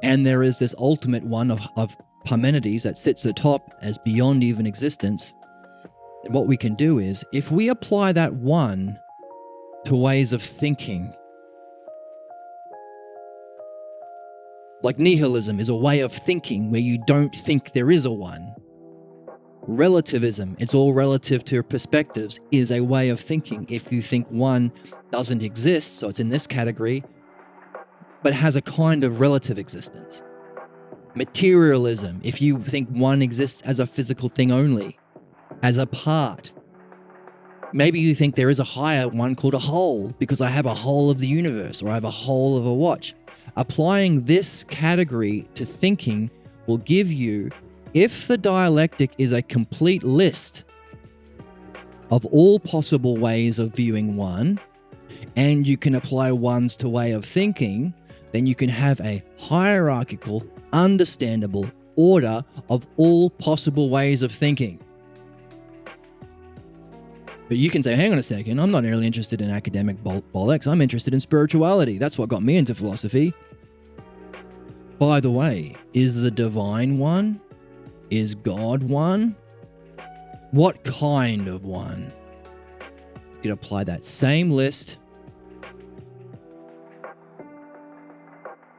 and there is this ultimate one of Parmenides that sits atop as beyond even existence, then what we can do is, if we apply that one to ways of thinking, like nihilism is a way of thinking where you don't think there is a one. Relativism, it's all relative to perspectives, is a way of thinking. If you think one doesn't exist, so it's in this category, but has a kind of relative existence. Materialism, if you think one exists as a physical thing only, as a part. Maybe you think there is a higher one called a whole, because I have a whole of the universe, or I have a whole of a watch. Applying this category to thinking will give you, if the dialectic is a complete list of all possible ways of viewing one, and you can apply one's to way of thinking, then you can have a hierarchical, understandable order of all possible ways of thinking. But you can say, hang on a second, I'm not really interested in academic bollocks, I'm interested in spirituality. That's what got me into philosophy. By the way, is the divine one? Is God one? What kind of one? You can apply that same list.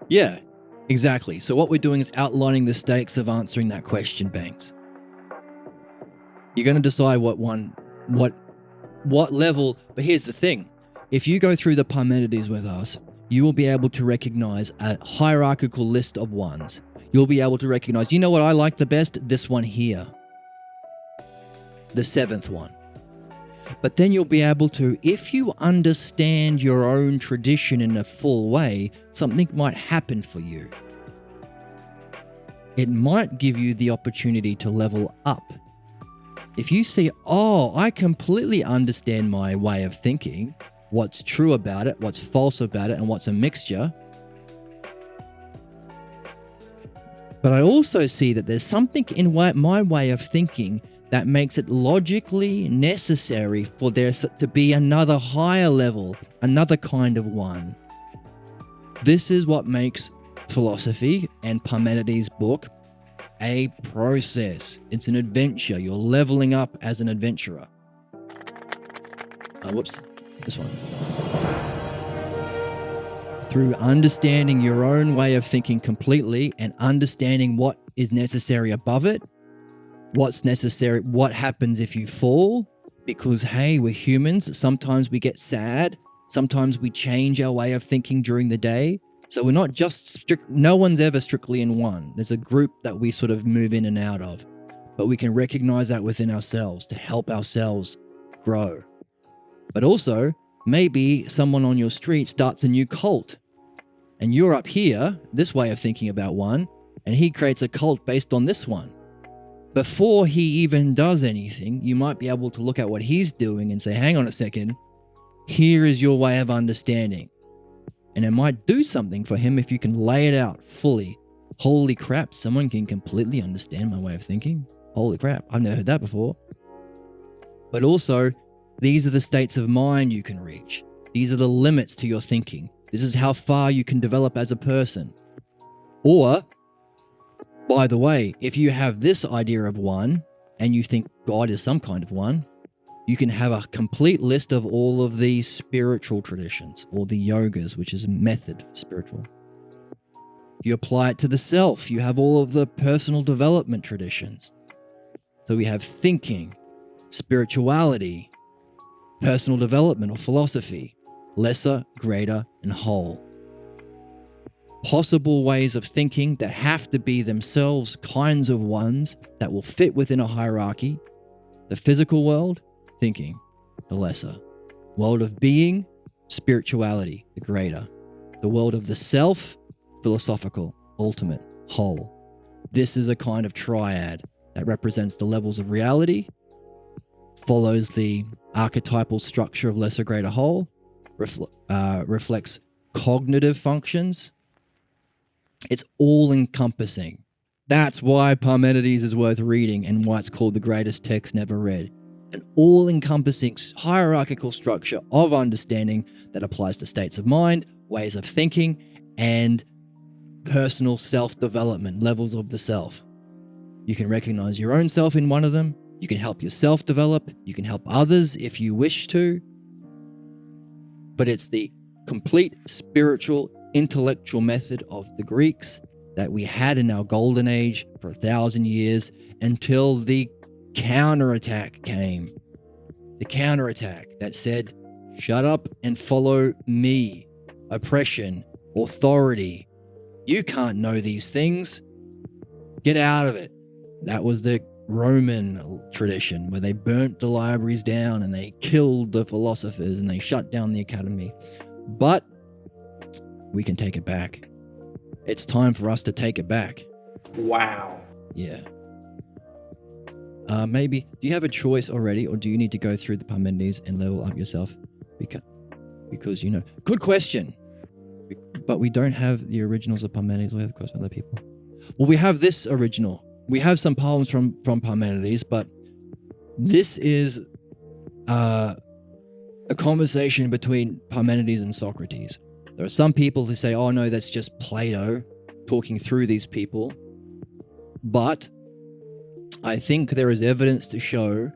Yeah, exactly. So what we're doing is outlining the stakes of answering that question, Banks. You're going to decide what level, but here's the thing. If you go through the Parmenides with us, you will be able to recognize a hierarchical list of ones. You'll be able to recognize, you know what I like the best? This one here. The seventh one. But then you'll be able to, if you understand your own tradition in a full way, something might happen for you. It might give you the opportunity to level up. If you see, oh, I completely understand my way of thinking, what's true about it, what's false about it, and what's a mixture. But I also see that there's something in my way of thinking that makes it logically necessary for there to be another higher level, another kind of one. This is what makes philosophy and Parmenides' book a process. It's an adventure. You're leveling up as an adventurer. This one. Through understanding your own way of thinking completely and understanding what is necessary above it, what's necessary, what happens if you fall, because hey, we're humans. Sometimes we get sad. Sometimes we change our way of thinking during the day. So we're not just no one's ever strictly in one. There's a group that we sort of move in and out of, but we can recognize that within ourselves to help ourselves grow. But also, maybe someone on your street starts a new cult and you're up here, this way of thinking about one, and he creates a cult based on this one. Before he even does anything, you might be able to look at what he's doing and say, hang on a second, here is your way of understanding. And it might do something for him if you can lay it out fully. Holy crap, someone can completely understand my way of thinking. Holy crap, I've never heard that before. But also, these are the states of mind you can reach. These are the limits to your thinking. This is how far you can develop as a person. Or, by the way, if you have this idea of one and you think God is some kind of one, you can have a complete list of all of the spiritual traditions or the yogas, which is a method spiritual. If you apply it to the self, you have all of the personal development traditions. So we have thinking, spirituality, personal development or philosophy, lesser, greater, and whole. Possible ways of thinking that have to be themselves kinds of ones that will fit within a hierarchy. The physical world, thinking, the lesser. World of being, spirituality, the greater. The world of the self, philosophical, ultimate, whole. This is a kind of triad that represents the levels of reality, follows the archetypal structure of lesser, greater, whole, reflects cognitive functions. It's all-encompassing. That's why Parmenides is worth reading and why it's called the greatest text never read. An all-encompassing hierarchical structure of understanding that applies to states of mind, ways of thinking, and personal self-development, levels of the self. You can recognize your own self in one of them. You can help yourself develop. You can help others if you wish to. But it's the complete spiritual, intellectual method of the Greeks that we had in our golden age for 1,000 years until the counterattack came. The counterattack that said, shut up and follow me. Oppression, authority. You can't know these things. Get out of it. That was the Roman tradition where they burnt the libraries down and they killed the philosophers and they shut down the academy. But we can take it back. It's time for us to take it back.
Wow.
Yeah. Maybe, do you have a choice already, or do you need to go through the Parmenides and level up yourself? Because you know, good question. But we don't have the originals of Parmenides. We have, of course, other people. Well, we have this original. We have some poems from Parmenides, but this is a conversation between Parmenides and Socrates. There are some people who say, oh no, that's just Plato talking through these people. But I think there is evidence to show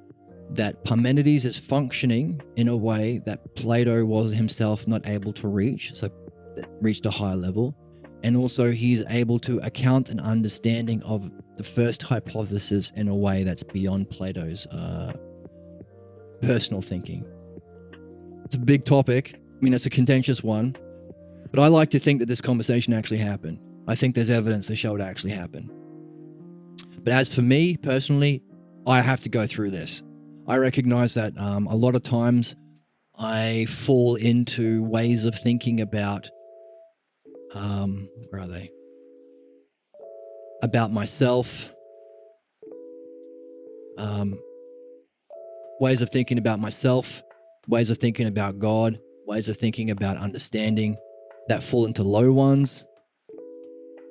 that Parmenides is functioning in a way that Plato was himself not able to reach, so reached a higher level. And also he's able to account an understanding of the first hypothesis in a way that's beyond Plato's personal thinking. It's a big topic. I mean, it's a contentious one. But I like to think that this conversation actually happened. I think there's evidence to show it actually happened. But as for me, personally, I have to go through this. I recognize that a lot of times I fall into ways of thinking about, where are they? About myself. Ways of thinking about myself. Ways of thinking about God. ways of thinking about understanding that fall into low ones.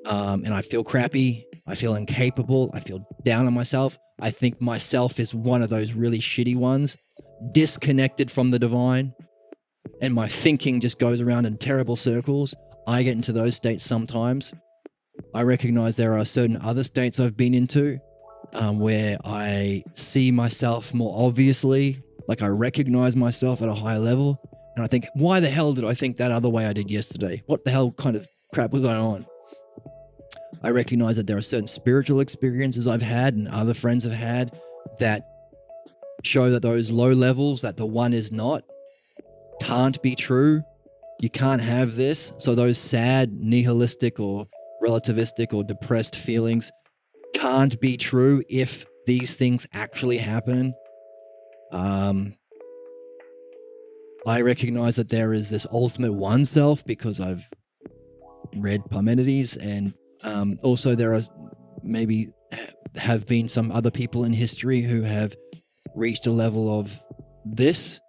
And I feel crappy. I feel incapable. I feel down on myself. I think myself is one of those really shitty ones, disconnected from the divine. And my thinking just goes around in terrible circles. I get into those states sometimes. I recognize there are certain other states I've been into where I see myself more obviously, like I recognize myself at a higher level. And I think, why the hell did I think that other way I did yesterday? What the hell kind of crap was I on? I recognize that there are certain spiritual experiences I've had and other friends have had that show that those low levels, that the one is not, can't be true. You can't have this. So those sad, nihilistic or relativistic or depressed feelings can't be true if these things actually happen. I recognize that there is this ultimate one self because I've read Parmenides, and also there are maybe have been some other people in history who have reached a level of this.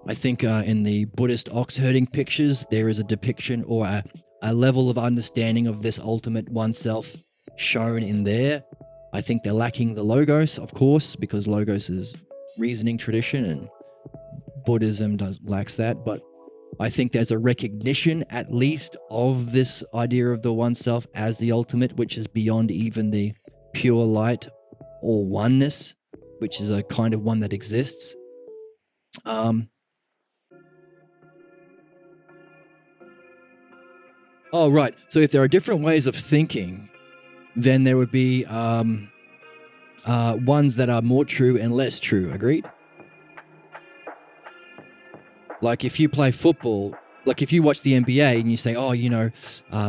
I think in the Buddhist ox herding pictures, there is a depiction or a level of understanding of this ultimate oneself shown in there. I think they're lacking the logos, of course, because logos is reasoning tradition and Buddhism lacks that. But I think there's a recognition, at least, of this idea of the oneself as the ultimate, which is beyond even the pure light or oneness, which is a kind of one that exists. Oh, right. So if there are different ways of thinking, then there would be ones that are more true and less true. Agreed? Like if you play football, like if you watch the NBA and you say, oh,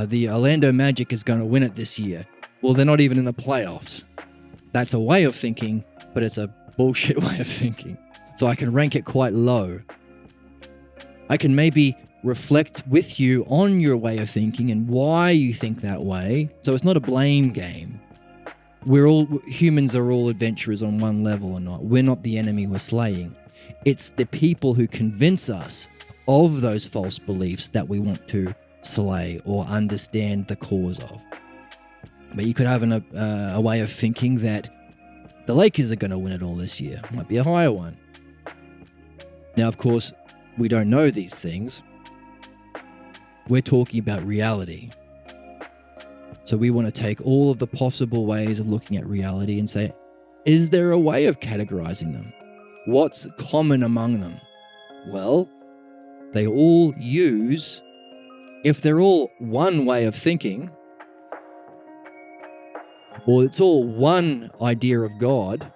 the Orlando Magic is going to win it this year. Well, they're not even in the playoffs. That's a way of thinking, but it's a bullshit way of thinking. So I can rank it quite low. I can maybe reflect with you on your way of thinking and why you think that way. So it's not a blame game. Humans are all adventurers on one level or not. We're not the enemy we're slaying. It's the people who convince us of those false beliefs that we want to slay or understand the cause of. But you could have a way of thinking that the Lakers are going to win it all this year. Might be a higher one. Now, of course, we don't know these things. We're talking about reality. So we want to take all of the possible ways of looking at reality and say, is there a way of categorizing them? What's common among them? Well, they all use, if they're all one way of thinking, or it's all one idea of God,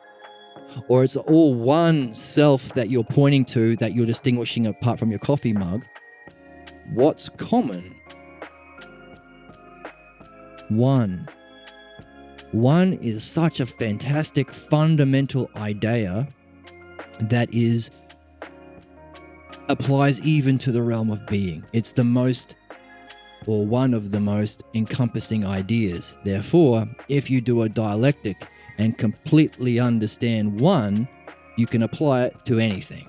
or it's all one self that you're pointing to that you're distinguishing apart from your coffee mug, what's common? One. One is such a fantastic fundamental idea that applies even to the realm of being. It's the most, or one of the most encompassing ideas. Therefore, if you do a dialectic and completely understand one, you can apply it to anything.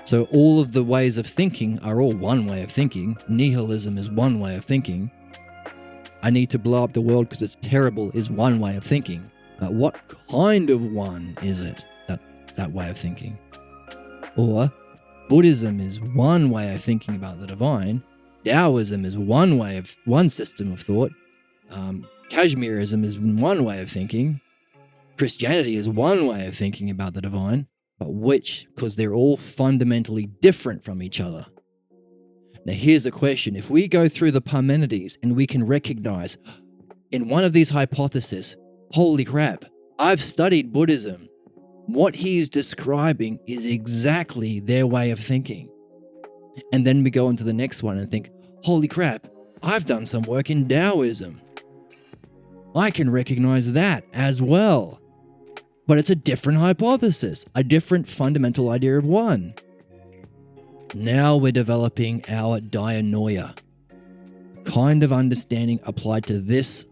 So all of the ways of thinking are all one way of thinking. Nihilism is one way of thinking. I need to blow up the world because it's terrible is one way of thinking. But what kind of one is it, that way of thinking? Or Buddhism is one way of thinking about the divine. Taoism is one system of thought. Kashmirism is one way of thinking. Christianity is one way of thinking about the divine. But which? Because they're all fundamentally different from each other. Now here's a question. If we go through the Parmenides and we can recognize in one of these hypotheses, holy crap, I've studied Buddhism. What he's describing is exactly their way of thinking. And then we go into the next one and think, holy crap, I've done some work in Taoism. I can recognize that as well. But it's a different hypothesis, a different fundamental idea of one. Now we're developing our dianoia, kind of understanding applied to this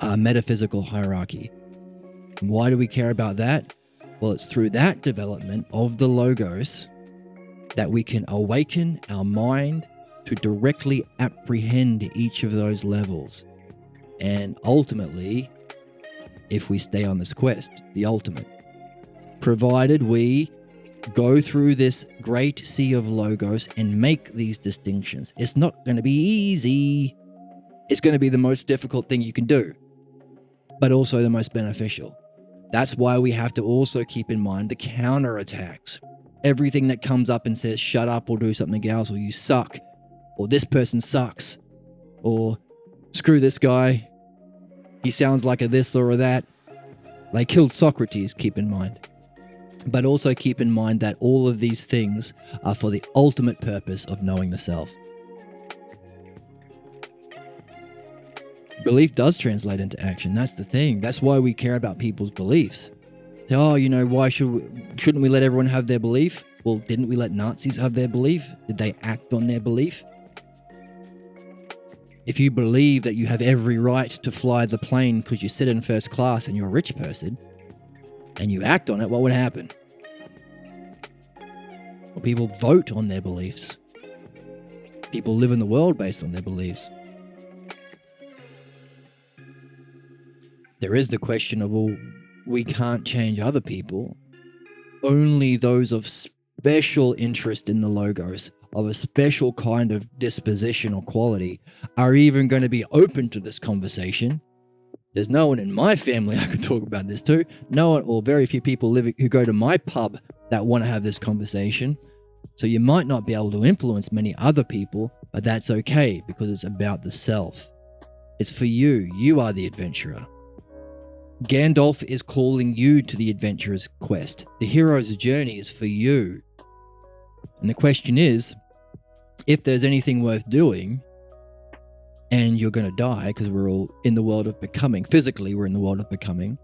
metaphysical hierarchy. And why do we care about that? Well, it's through that development of the logos that we can awaken our mind to directly apprehend each of those levels. And ultimately, if we stay on this quest, the ultimate, provided we go through this great sea of logos and make these distinctions. It's not going to be easy. It's going to be the most difficult thing you can do, but also the most beneficial. That's why we have to also keep in mind the counterattacks. Everything that comes up and says, shut up or do something else, or you suck, or this person sucks, or screw this guy, he sounds like a this or a that. They killed Socrates, keep in mind. But also keep in mind that all of these things are for the ultimate purpose of knowing the self. Belief does translate into action. That's the thing. That's why we care about people's beliefs. Say, oh, why shouldn't we let everyone have their belief? Well, didn't we let Nazis have their belief? Did they act on their belief? If you believe that you have every right to fly the plane because you sit in first class and you're a rich person, and you act on it, what would happen? Well, people vote on their beliefs. People live in the world based on their beliefs. There is the question of, well, we can't change other people. Only those of special interest in the logos, of a special kind of disposition or quality, are even going to be open to this conversation. There's no one in my family I could talk about this to. No one, or very few people who go to my pub that want to have this conversation. So you might not be able to influence many other people, but that's okay because it's about the self. It's for you. You are the adventurer. Gandalf is calling you to the adventurer's quest. The hero's journey is for you. And the question is, if there's anything worth doing, and you're going to die because we're all in the world of becoming, physically we're in the world of becoming,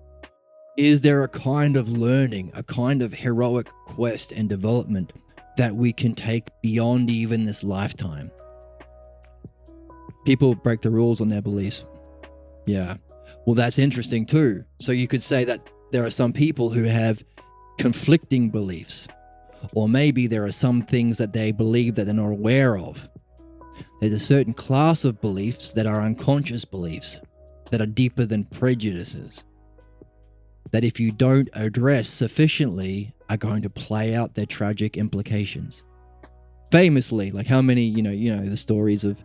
is there a kind of learning, a kind of heroic quest and development that we can take beyond even this lifetime? People break the rules on their beliefs. Yeah. Well, that's interesting too. So you could say that there are some people who have conflicting beliefs, or maybe there are some things that they believe that they're not aware of. There's a certain class of beliefs that are unconscious beliefs, that are deeper than prejudices, that if you don't address sufficiently are going to play out their tragic implications. Famously, like how many, the stories of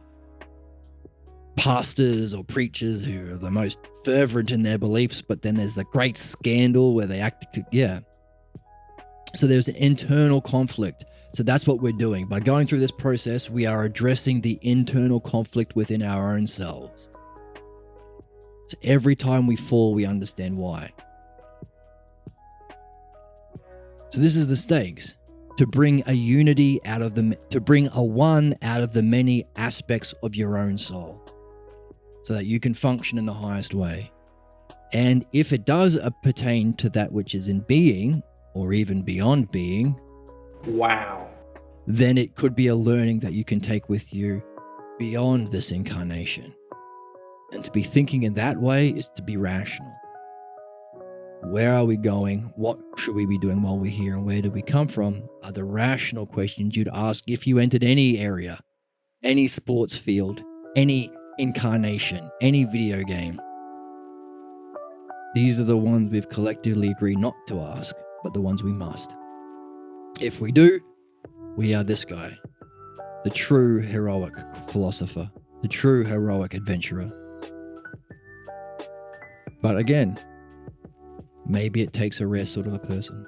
pastors or preachers who are the most fervent in their beliefs, but then there's a great scandal where they act, So there's an internal conflict. So that's what we're doing. By going through this process, we are addressing the internal conflict within our own selves. So every time we fall, we understand why. So this is the stakes. To bring a unity to bring a one out of the many aspects of your own soul, so that you can function in the highest way. And if it does pertain to that which is in being, or even beyond being,
Wow.
then it could be a learning that you can take with you beyond this incarnation. And to be thinking in that way is to be rational. Where are we going? What should we be doing while we're here? And where do we come from? Are the rational questions you'd ask if you entered any area, any sports field, any incarnation, any video game. These are the ones we've collectively agreed not to ask, but the ones we must. If we do, we are this guy, the true heroic philosopher, the true heroic adventurer. But again, maybe it takes a rare sort of a person.